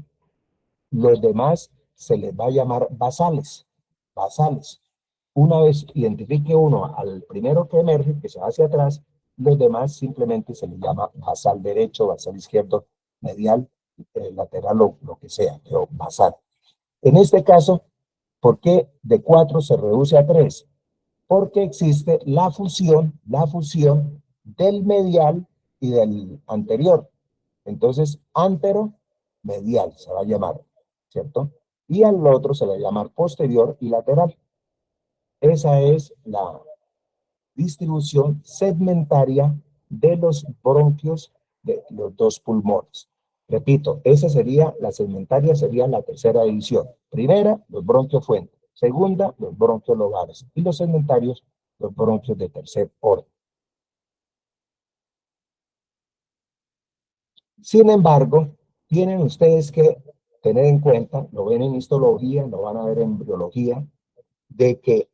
los demás se les va a llamar basales. Basales. Una vez identifique uno al primero que emerge, que se va hacia atrás, los demás simplemente se les llama basal derecho, basal izquierdo, medial, lateral o lo que sea, pero basal. En este caso, ¿por qué de 4 se reduce a 3? Porque existe la fusión del medial y del anterior. Entonces, antero, medial se va a llamar, ¿cierto? Y al otro se le va a llamar posterior y lateral. Esa es la distribución segmentaria de los bronquios de los 2 pulmones. Repito, esa sería, la segmentaria sería la tercera división. Primera, los bronquios fuente. Segunda, los bronquios lobares. Y los segmentarios, los bronquios de tercer orden. Sin embargo, tienen ustedes que tener en cuenta, lo ven en histología, lo van a ver en biología, de que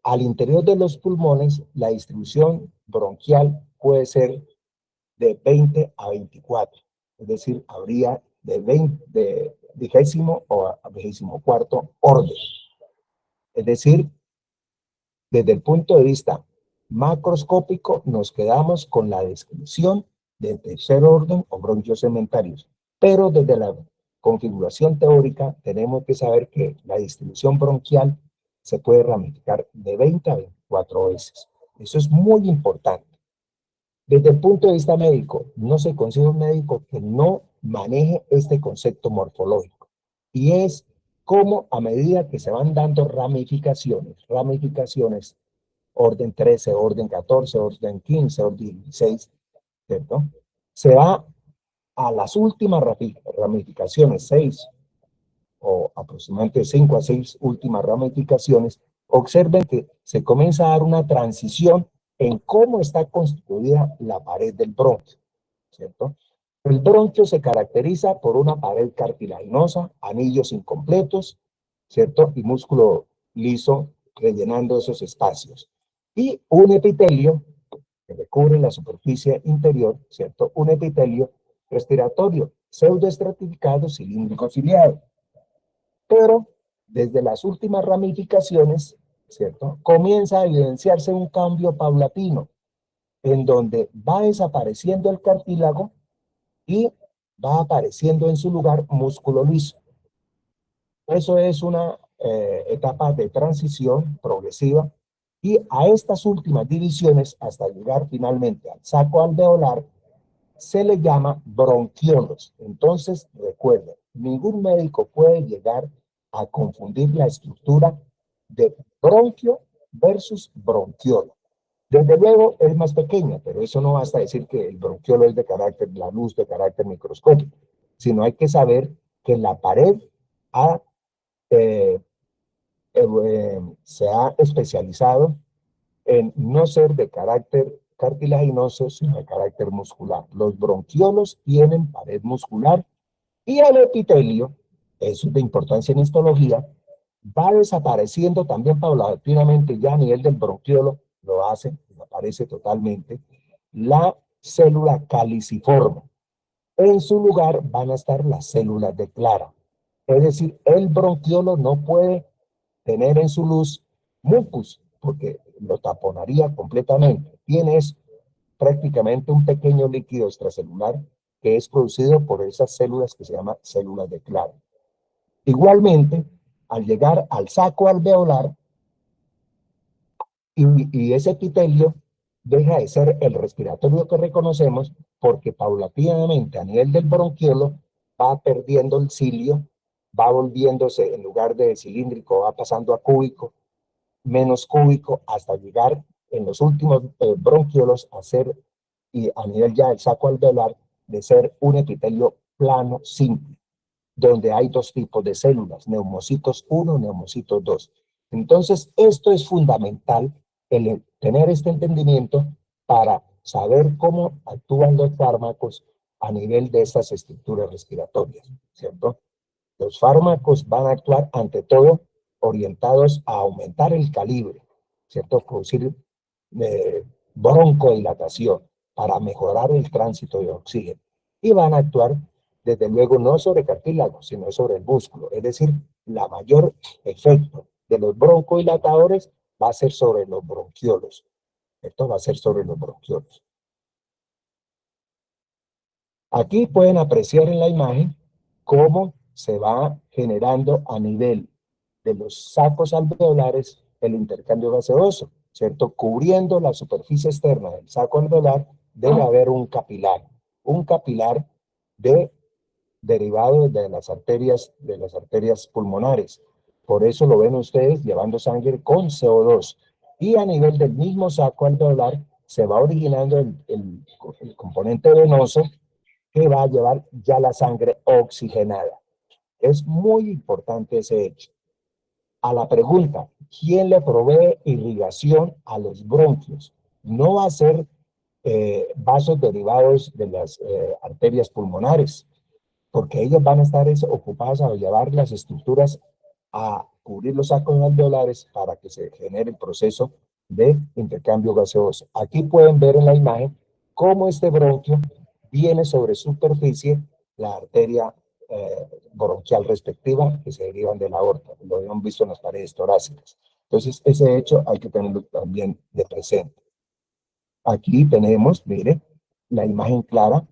al interior de los pulmones la distribución bronquial puede ser de 20 a 24. Es decir, habría de 20º o a 24º orden. Es decir, desde el punto de vista macroscópico, nos quedamos con la descripción del tercer orden o bronquios segmentarios. Pero desde la configuración teórica, tenemos que saber que la distribución bronquial se puede ramificar de 20 a 24 veces. Eso es muy importante. Desde el punto de vista médico, no se consigue un médico que no maneje este concepto morfológico. Y es como a medida que se van dando ramificaciones, orden 13, orden 14, orden 15, orden 16, ¿cierto? Se va a las últimas ramificaciones, 6 o aproximadamente 5 a 6 últimas ramificaciones. Observen que se comienza a dar una transición en cómo está constituida la pared del bronquio, ¿cierto? El bronquio se caracteriza por una pared cartilaginosa, anillos incompletos, ¿cierto? Y músculo liso rellenando esos espacios. Y un epitelio que recubre la superficie interior, ¿cierto? Un epitelio respiratorio, pseudoestratificado, cilíndrico ciliado. Pero desde las últimas ramificaciones, ¿cierto? Comienza a evidenciarse un cambio paulatino, en donde va desapareciendo el cartílago y va apareciendo en su lugar músculo liso. Eso es una etapa de transición progresiva y a estas últimas divisiones, hasta llegar finalmente al saco alveolar, se le llama bronquiolos. Entonces, recuerden, ningún médico puede llegar a confundir la estructura de bronquio versus bronquiolo. Desde luego es más pequeña, pero eso no basta decir que el bronquiolo es de carácter, la luz de carácter microscópico, sino hay que saber que la pared ha, eh, se ha especializado en no ser de carácter cartilaginoso, sino de carácter muscular. Los bronquiolos tienen pared muscular y el epitelio, eso es de importancia en histología, va desapareciendo también paulatinamente ya a nivel del bronquiolo, lo hace, desaparece totalmente, la célula caliciforme. En su lugar van a estar las células de Clara. Es decir, el bronquiolo no puede tener en su luz mucus, porque lo taponaría completamente. Tienes prácticamente un pequeño líquido extracelular que es producido por esas células que se llaman células de Clara. Igualmente, al llegar al saco alveolar, y ese epitelio deja de ser el respiratorio que reconocemos porque paulatinamente a nivel del bronquiolo va perdiendo el cilio, va volviéndose, en lugar de cilíndrico, va pasando a cúbico, menos cúbico, hasta llegar en los últimos bronquiolos a ser, y a nivel ya del saco alveolar, de ser un epitelio plano simple, donde hay dos tipos de células, neumocitos 1, neumocitos 2. Entonces, esto es fundamental, el tener este entendimiento para saber cómo actúan los fármacos a nivel de estas estructuras respiratorias, ¿cierto? Los fármacos van a actuar ante todo orientados a aumentar el calibre, ¿cierto? Producir eh, broncodilatación para mejorar el tránsito de oxígeno. Y van a actuar, desde luego, no sobre cartílago, sino sobre el músculo. Es decir, la mayor efecto de los broncodilatadores va a ser sobre los bronquiolos. Esto va a ser sobre los bronquiolos. Aquí pueden apreciar en la imagen cómo se va generando a nivel de los sacos alveolares el intercambio gaseoso, ¿cierto? Cubriendo la superficie externa del saco alveolar debe haber un capilar de derivado de las arterias pulmonares. Por eso lo ven ustedes llevando sangre con CO2. Y a nivel del mismo saco alveolar se va originando el componente venoso que va a llevar ya la sangre oxigenada. Es muy importante ese hecho. A la pregunta, ¿quién le provee irrigación a los bronquios? No va a ser vasos derivados de las arterias pulmonares, porque ellos van a estar ocupados a llevar las estructuras a cubrir los sacos alveolares para que se genere el proceso de intercambio gaseoso. Aquí pueden ver en la imagen cómo este bronquio viene sobre superficie la arteria bronquial respectiva que se derivan de la aorta. Lo habían visto en las paredes torácicas. Entonces, ese hecho hay que tenerlo también de presente. Aquí tenemos, mire, la imagen clara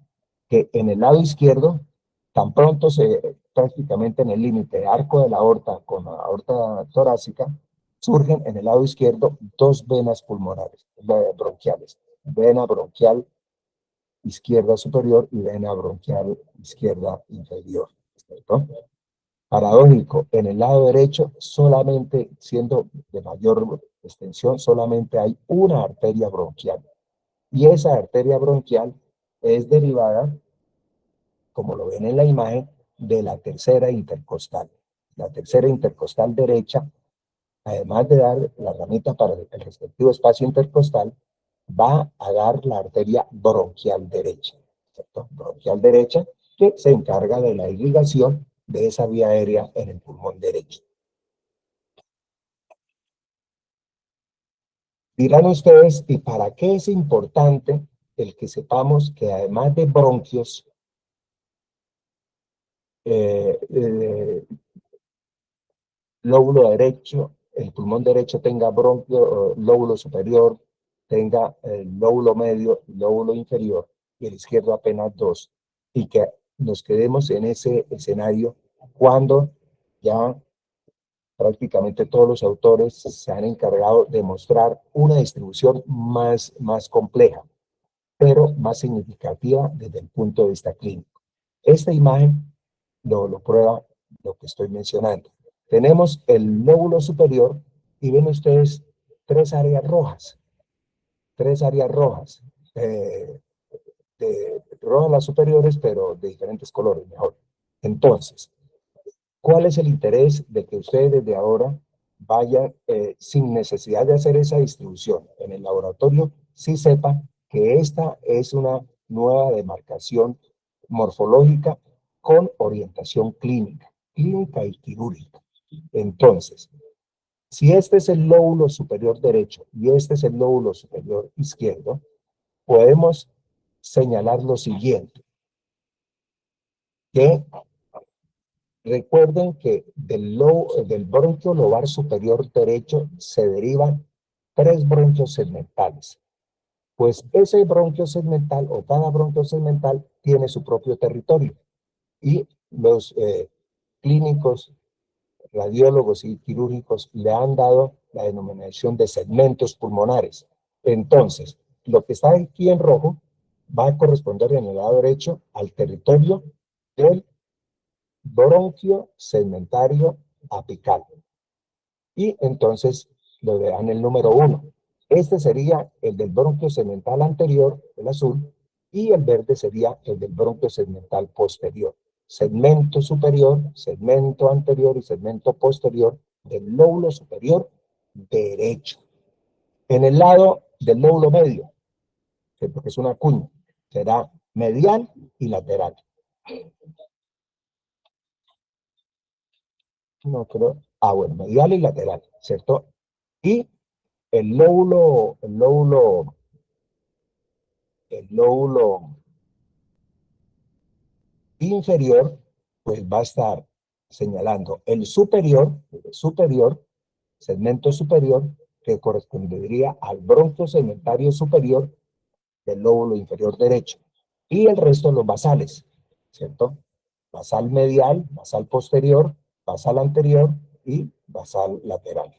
que en el lado izquierdo, tan pronto prácticamente en el límite de arco de la aorta con la aorta torácica, surgen en el lado izquierdo dos venas pulmonares, bronquiales. Vena bronquial izquierda superior y vena bronquial izquierda inferior. ¿Cierto? Paradójico, en el lado derecho, solamente siendo de mayor extensión, solamente hay una arteria bronquial. Y esa arteria bronquial es derivada, como lo ven en la imagen, de la tercera intercostal. La tercera intercostal derecha, además de dar la ramita para el respectivo espacio intercostal, va a dar la arteria bronquial derecha. ¿cierto? Bronquial derecha, que se encarga de la irrigación de esa vía aérea en el pulmón derecho. Dirán ustedes, ¿y para qué es importante el que sepamos que además de bronquios, eh, eh, lóbulo derecho, el pulmón derecho tenga bronquio, lóbulo superior, tenga el lóbulo medio, lóbulo inferior, y el izquierdo apenas dos, y que nos quedemos en ese escenario cuando ya prácticamente todos los autores se han encargado de mostrar una distribución más compleja, pero más significativa desde el punto de vista clínico. Esta imagen lo prueba lo que estoy mencionando. Tenemos el lóbulo superior y ven ustedes tres áreas rojas, rojas las superiores, pero de diferentes colores, mejor. Entonces, ¿cuál es el interés de que ustedes desde ahora vayan sin necesidad de hacer esa distribución en el laboratorio? Sí sepan que esta es una nueva demarcación morfológica con orientación clínica y quirúrgica. Entonces, si este es el lóbulo superior derecho y este es el lóbulo superior izquierdo, podemos señalar lo siguiente, que recuerden que del bronquio lobar superior derecho se derivan tres bronquios segmentales. Pues ese bronquio segmental o cada bronquio segmental tiene su propio territorio. Y los clínicos, radiólogos y quirúrgicos le han dado la denominación de segmentos pulmonares. Entonces, lo que está aquí en rojo va a corresponder en el lado derecho al territorio del bronquio segmentario apical. Y entonces lo dan el número 1. Este sería el del bronquio segmental anterior, el azul, y el verde sería el del bronquio segmental posterior. Segmento superior, segmento anterior y segmento posterior del lóbulo superior derecho. En el lado del lóbulo medio, que es una cuña, será medial y lateral. No creo. Bueno, medial y lateral, ¿cierto? Y el lóbulo inferior, pues va a estar señalando el superior, segmento superior, que correspondería al bronquio segmentario superior del lóbulo inferior derecho. Y el resto de los basales, ¿cierto? Basal medial, basal posterior, basal anterior y basal lateral.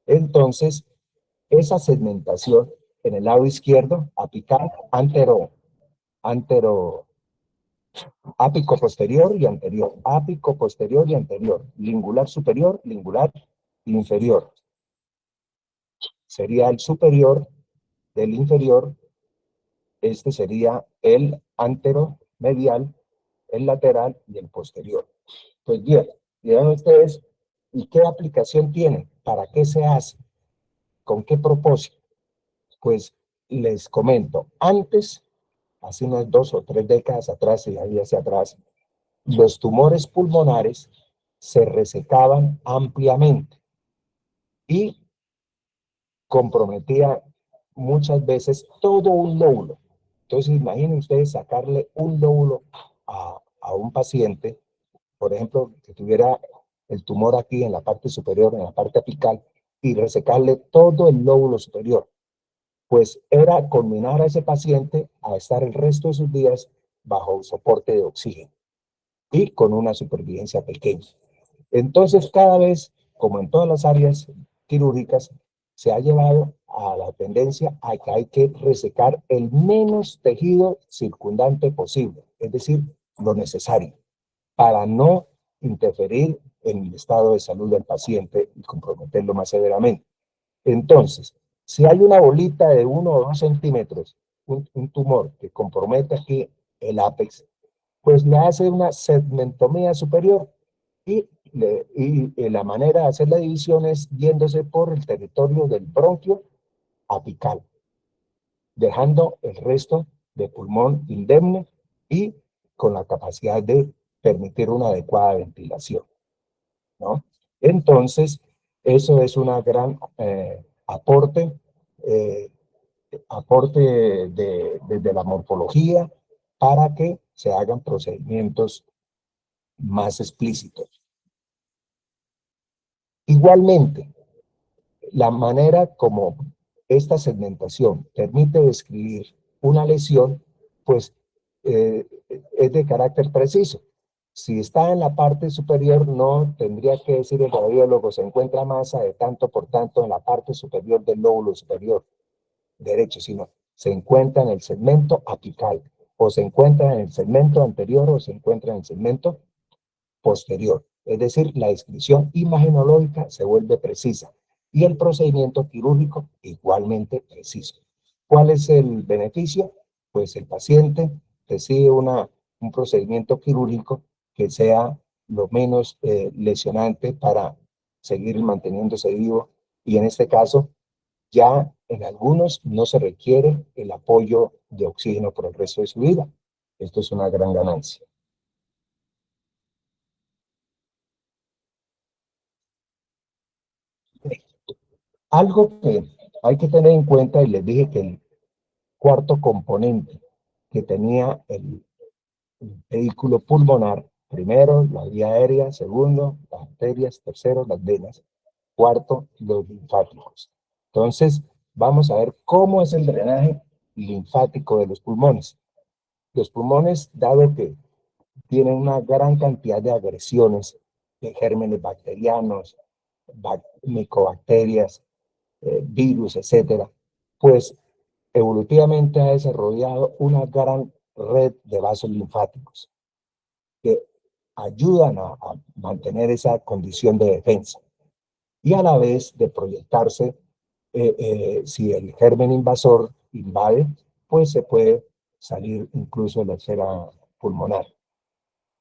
Entonces, esa segmentación en el lado izquierdo, apical, ápico posterior y anterior, ápico posterior y anterior, lingular superior, lingular inferior. Sería el superior del inferior, este sería el anteromedial, el lateral y el posterior. Pues bien, dirán ustedes, ¿y qué aplicación tiene? ¿Para qué se hace? ¿Con qué propósito? Pues les comento, antes, hace unas 2 o 3 décadas atrás y ahí hacia atrás, los tumores pulmonares se resecaban ampliamente y comprometía muchas veces todo un lóbulo. Entonces imaginen ustedes sacarle un lóbulo a un paciente, por ejemplo, que tuviera el tumor aquí en la parte superior, en la parte apical, y resecarle todo el lóbulo superior. Pues era condenar a ese paciente a estar el resto de sus días bajo un soporte de oxígeno y con una supervivencia pequeña. Entonces, cada vez, como en todas las áreas quirúrgicas, se ha llevado a la tendencia a que hay que resecar el menos tejido circundante posible, es decir, lo necesario, para no interferir en el estado de salud del paciente y comprometerlo más severamente. Entonces, si hay una bolita de 1 o 2 centímetros, un tumor que compromete aquí el ápex, pues le hace una segmentomía superior y la manera de hacer la división es yéndose por el territorio del bronquio apical, dejando el resto de pulmón indemne y con la capacidad de permitir una adecuada ventilación, ¿no? Entonces, eso es una gran aporte, eh, desde la morfología para que se hagan procedimientos más explícitos. Igualmente, la manera como esta segmentación permite describir una lesión, pues es de carácter preciso. Si está en la parte superior, no tendría que decir el radiólogo se encuentra masa de tanto por tanto en la parte superior del lóbulo superior derecho, sino se encuentra en el segmento apical, o se encuentra en el segmento anterior, o se encuentra en el segmento posterior. Es decir, la descripción imagenológica se vuelve precisa y el procedimiento quirúrgico igualmente preciso. ¿Cuál es el beneficio? Pues el paciente recibe un procedimiento quirúrgico que sea lo menos lesionante para seguir manteniéndose vivo, y en este caso ya en algunos no se requiere el apoyo de oxígeno por el resto de su vida. Esto es una gran ganancia. Algo que hay que tener en cuenta, y les dije que el cuarto componente que tenía el vehículo pulmonar, primero la vía aérea, segundo las arterias, tercero las venas, cuarto los linfáticos. Entonces, vamos a ver cómo es el drenaje linfático de los pulmones. Los pulmones, dado que tienen una gran cantidad de agresiones de gérmenes bacterianos, micobacterias, virus, etcétera, pues evolutivamente ha desarrollado una gran red de vasos linfáticos que ayudan a mantener esa condición de defensa y a la vez de proyectarse, si el germen invasor invade, pues se puede salir incluso de la esfera pulmonar.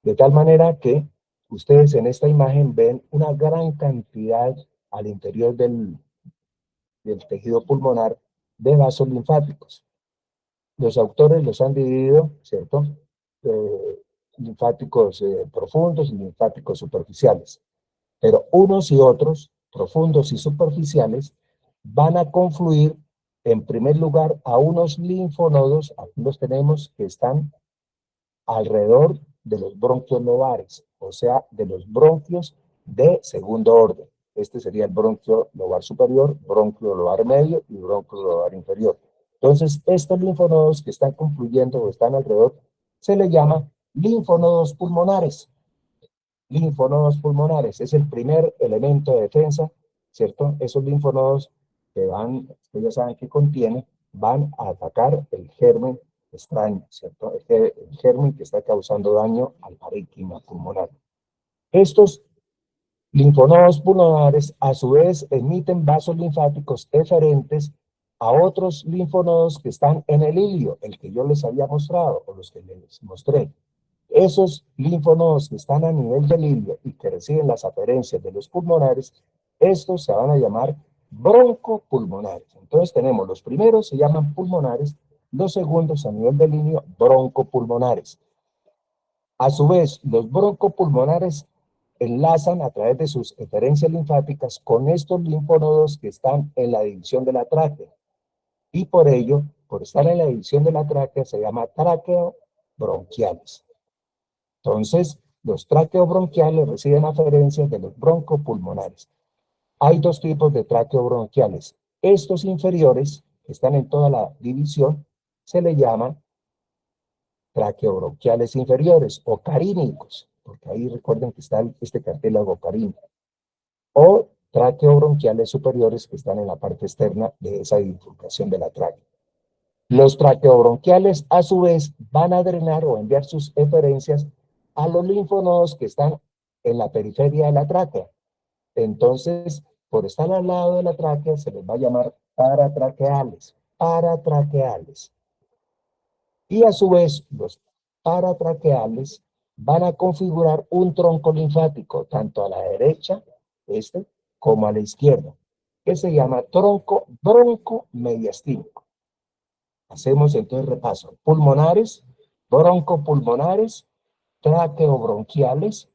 De tal manera que ustedes en esta imagen ven una gran cantidad al interior del tejido pulmonar de vasos linfáticos. Los autores los han dividido, ¿cierto? Linfáticos profundos y linfáticos superficiales. Pero unos y otros, profundos y superficiales, van a confluir en primer lugar a unos linfonodos, aquí los tenemos, que están alrededor de los bronquios lobares, o sea, de los bronquios de segundo orden. Este sería el bronquio lobar superior, bronquio lobar medio y bronquio lobar inferior. Entonces, estos linfonodos que están confluyendo o están alrededor, se les llama linfonodos pulmonares. Linfonodos pulmonares es el primer elemento de defensa, ¿cierto? Esos linfonodos que van, ustedes saben que contiene, van a atacar el germen extraño, ¿cierto? El germen que está causando daño al parénquima pulmonar. Estos linfonodos pulmonares, a su vez, emiten vasos linfáticos eferentes a otros linfonodos que están en el ilio, el que yo les había mostrado, o los que les mostré. Esos linfonodos que están a nivel del ilio y que reciben las aferencias de los pulmonares, estos se van a llamar broncopulmonares. Entonces tenemos los primeros, se llaman pulmonares, los segundos a nivel del ilio, broncopulmonares. A su vez, los broncopulmonares enlazan a través de sus eferencias linfáticas con estos linfonodos que están en la división de la tráquea. Y por ello, por estar en la división de la tráquea, se llama traqueobronquiales. Entonces, los traqueobronquiales reciben aferencias de los broncopulmonares. Hay dos tipos de traqueobronquiales. Estos inferiores, que están en toda la división, se le llaman traqueobronquiales inferiores o carínicos, porque ahí recuerden que está este cartílago carínico. O traqueobronquiales superiores, que están en la parte externa de esa bifurcación de la tráquea. Los traqueobronquiales, a su vez, van a drenar o enviar sus eferencias a los linfonodos que están en la periferia de la tráquea. Entonces, por estar al lado de la tráquea, se les va a llamar paratraqueales. Paratraqueales. Y a su vez, los paratraqueales van a configurar un tronco linfático, tanto a la derecha, como a la izquierda, que se llama tronco broncomediastínico. Hacemos entonces repaso. Pulmonares, broncopulmonares, traqueobronquiales,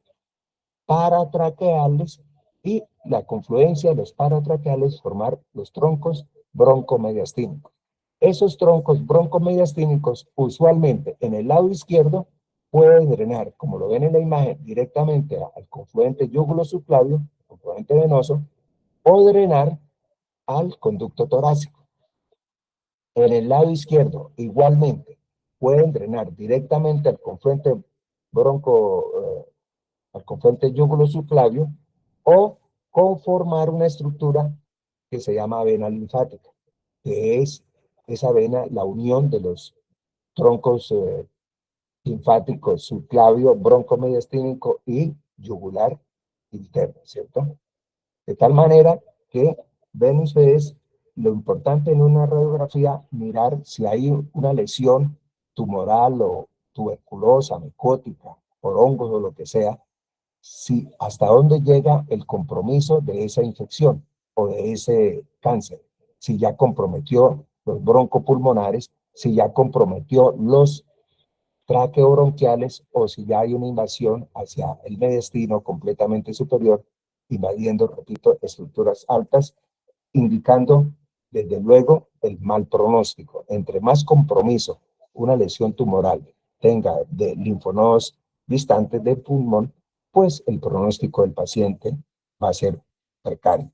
paratraqueales y la confluencia de los paratraqueales formar los troncos broncomediastínicos. Esos troncos broncomediastínicos usualmente en el lado izquierdo pueden drenar, como lo ven en la imagen, directamente al confluente yugulo-subclavio, confluente venoso, o drenar al conducto torácico. En el lado izquierdo, igualmente, pueden drenar directamente al confluente al confluente yugulo-subclavio o conformar una estructura que se llama vena linfática, que es esa vena, la unión de los troncos linfáticos subclavio, broncomediastínico y yugular interno, ¿cierto? De tal manera que ven ustedes lo importante en una radiografía, mirar si hay una lesión tumoral o tuberculosa, micótica, por hongos o lo que sea, si hasta dónde llega el compromiso de esa infección o de ese cáncer, si ya comprometió los broncopulmonares, si ya comprometió los traqueobronquiales o si ya hay una invasión hacia el mediastino completamente superior, invadiendo, repito, estructuras altas, indicando desde luego el mal pronóstico. Entre más compromiso una lesión tumoral tenga de linfonodos distantes del pulmón, pues el pronóstico del paciente va a ser precario.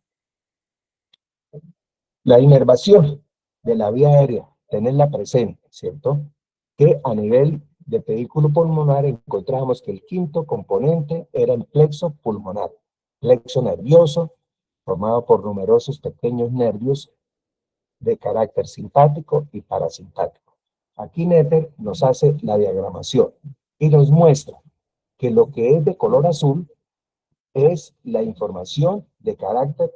La inervación de la vía aérea, tenerla presente, ¿cierto? Que a nivel de pedículo pulmonar encontramos que el quinto componente era el plexo pulmonar, plexo nervioso, formado por numerosos pequeños nervios de carácter simpático y parasimpático. Aquí Netter nos hace la diagramación y nos muestra que lo que es de color azul es la información de carácter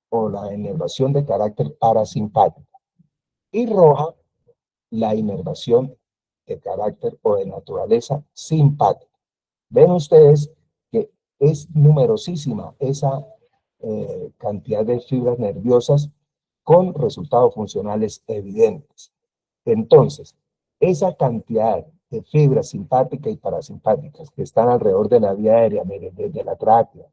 o la inervación de carácter parasimpático y roja la inervación de carácter o de naturaleza simpática. Ven ustedes que es numerosísima esa cantidad de fibras nerviosas con resultados funcionales evidentes. Entonces, esa cantidad de fibras simpáticas y parasimpáticas que están alrededor de la vía aérea, miren, desde la tráquea,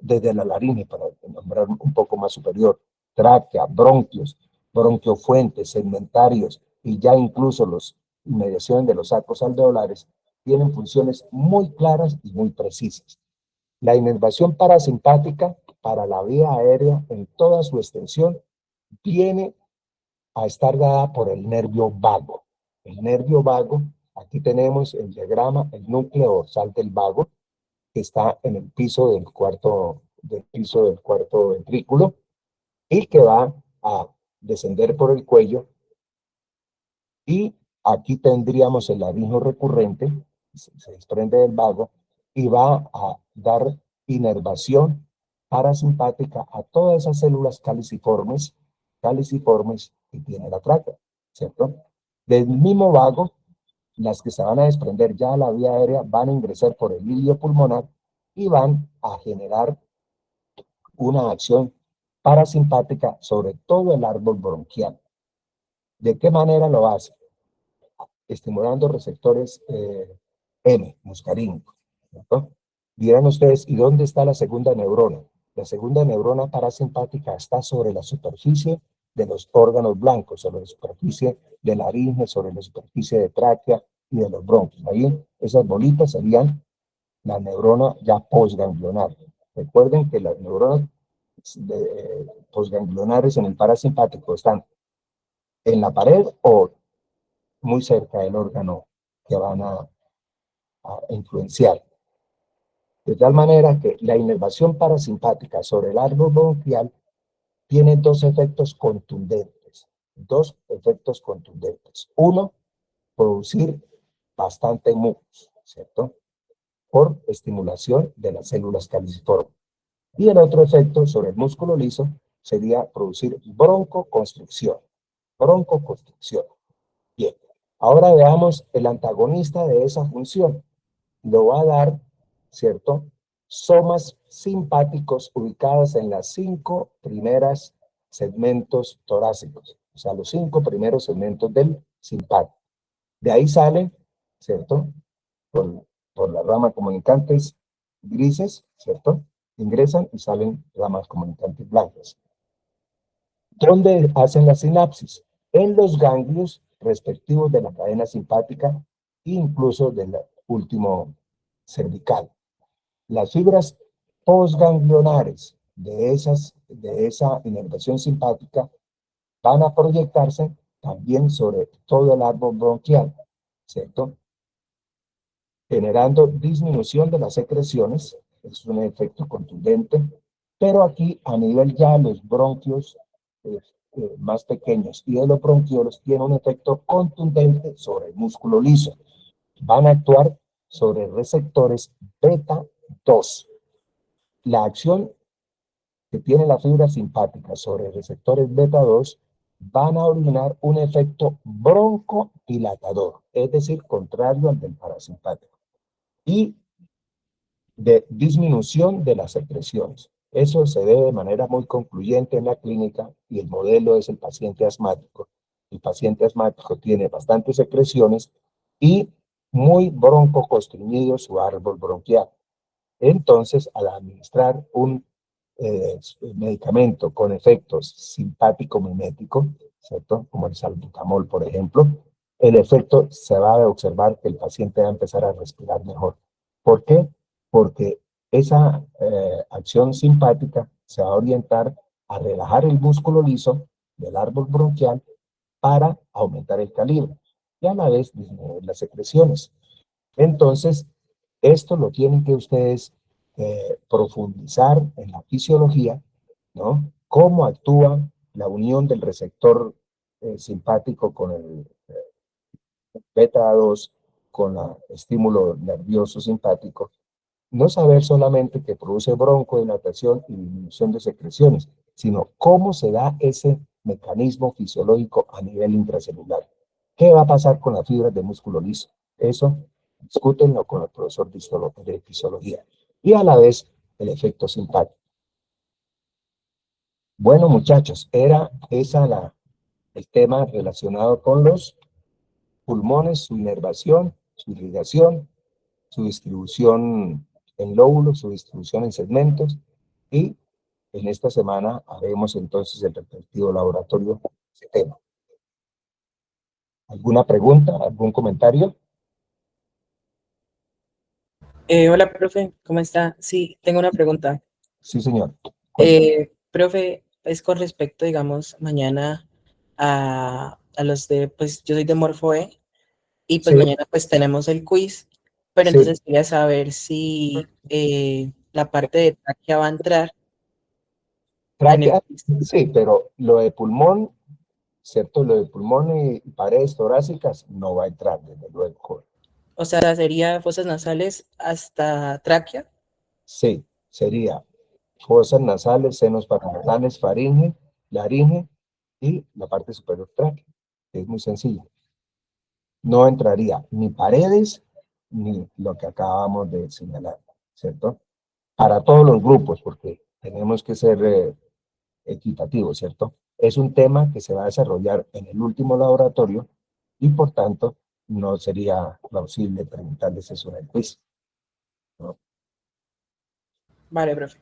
desde la laringe, para nombrar un poco más superior, tráquea, bronquios, bronquiofuentes, segmentarios y ya incluso las inmediaciones de los sacos alveolares, tienen funciones muy claras y muy precisas. La inervación parasimpática para la vía aérea en toda su extensión viene a estar dada por el nervio vago. El nervio vago, aquí tenemos el diagrama, el núcleo dorsal del vago, que está en el piso del cuarto ventrículo y que va a descender por el cuello. Y aquí tendríamos el laringo recurrente, se desprende del vago y va a dar inervación parasimpática a todas esas células caliciformes que tiene la tráquea, ¿cierto? Del mismo vago, las que se van a desprender ya a la vía aérea van a ingresar por el hilio pulmonar y van a generar una acción parasimpática sobre todo el árbol bronquial. ¿De qué manera lo hace? Estimulando receptores M, muscarínicos, ¿cierto? Dirán ustedes, ¿y dónde está la segunda neurona? La segunda neurona parasimpática está sobre la superficie de los órganos blancos, sobre la superficie de la laringe, sobre la superficie de tráquea y de los bronquios. Ahí esas bolitas serían la neurona ya postganglionar. Recuerden que las neuronas postganglionares en el parasimpático están en la pared o muy cerca del órgano que van a influenciar. De tal manera que la inervación parasimpática sobre el árbol bronquial tiene dos efectos contundentes. Dos efectos contundentes. Uno, producir bastante mucus, ¿cierto? Por estimulación de las células caliciformes. Y el otro efecto sobre el músculo liso sería producir broncoconstricción. Broncoconstricción. Bien, ahora veamos el antagonista de esa función. Lo va a dar, ¿cierto? Somas simpáticos ubicadas en las 5 primeras segmentos torácicos, o sea, los 5 primeros segmentos del simpático. De ahí salen, ¿cierto? Por la rama comunicantes grises, ¿cierto? Ingresan y salen ramas comunicantes blancas. ¿Dónde hacen la sinapsis? En los ganglios respectivos de la cadena simpática e incluso del último cervical. Las fibras postganglionares de esa inervación simpática van a proyectarse también sobre todo el árbol bronquial, ¿cierto? Generando disminución de las secreciones, es un efecto contundente, pero aquí a nivel ya los bronquios más pequeños y de los bronquiolos tiene un efecto contundente sobre el músculo liso. Van a actuar sobre receptores beta 2. La acción que tiene la fibra simpática sobre receptores beta 2 van a originar un efecto broncodilatador, es decir, contrario al del parasimpático, y de disminución de las secreciones. Eso se ve de manera muy concluyente en la clínica y el modelo es el paciente asmático. El paciente asmático tiene bastantes secreciones y muy broncoconstriñido su árbol bronquial. Entonces, al administrar un medicamento con efectos simpático-mimético, ¿cierto? Como el salbutamol, por ejemplo, el efecto se va a observar que el paciente va a empezar a respirar mejor. ¿Por qué? Porque esa acción simpática se va a orientar a relajar el músculo liso del árbol bronquial para aumentar el calibre y a la vez disminuir las secreciones. Entonces, esto lo tienen que ustedes profundizar en la fisiología, ¿no? Cómo actúa la unión del receptor simpático con el beta 2, con el estímulo nervioso simpático. No saber solamente que produce broncodilatación y disminución de secreciones, sino cómo se da ese mecanismo fisiológico a nivel intracelular. ¿Qué va a pasar con las fibras de músculo liso? Eso discútenlo con el profesor de fisiología. Y a la vez el efecto simpático. Bueno, muchachos, era el tema relacionado con los pulmones, su inervación, su irrigación, su distribución en lóbulos, su distribución en segmentos, y en esta semana haremos entonces el respectivo laboratorio de ese tema. ¿Alguna pregunta? ¿Algún comentario? Hola, profe, ¿cómo está? Sí, tengo una pregunta. Sí, señor. Profe, es con respecto, digamos, mañana a los de, pues yo soy de Morfo E, y pues Sí, mañana pues tenemos el quiz, pero sí. entonces quería saber si la parte de tráquea va a entrar en el Tráquea, quiz. sí, pero lo de pulmón, ¿cierto? Lo de pulmón y paredes torácicas no va a entrar, desde luego. O sea, sería fosas nasales hasta tráquea. Sí, sería fosas nasales, senos paranasales, faringe, laringe y la parte superior tráquea. Es muy sencillo. No entraría ni paredes ni lo que acabamos de señalar, ¿cierto? Para todos los grupos, porque tenemos que ser equitativos, ¿cierto? Es un tema que se va a desarrollar en el último laboratorio y por tanto no sería plausible preguntarles eso en el quiz, ¿no? Vale, profe.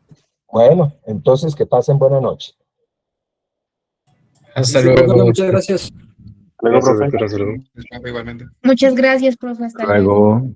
Bueno, entonces que pasen buena noche. Hasta Listo, profe, luego. muchas gracias. Gracias, doctor. Hasta luego. Igualmente. Muchas gracias, profe. Hasta luego. Luego.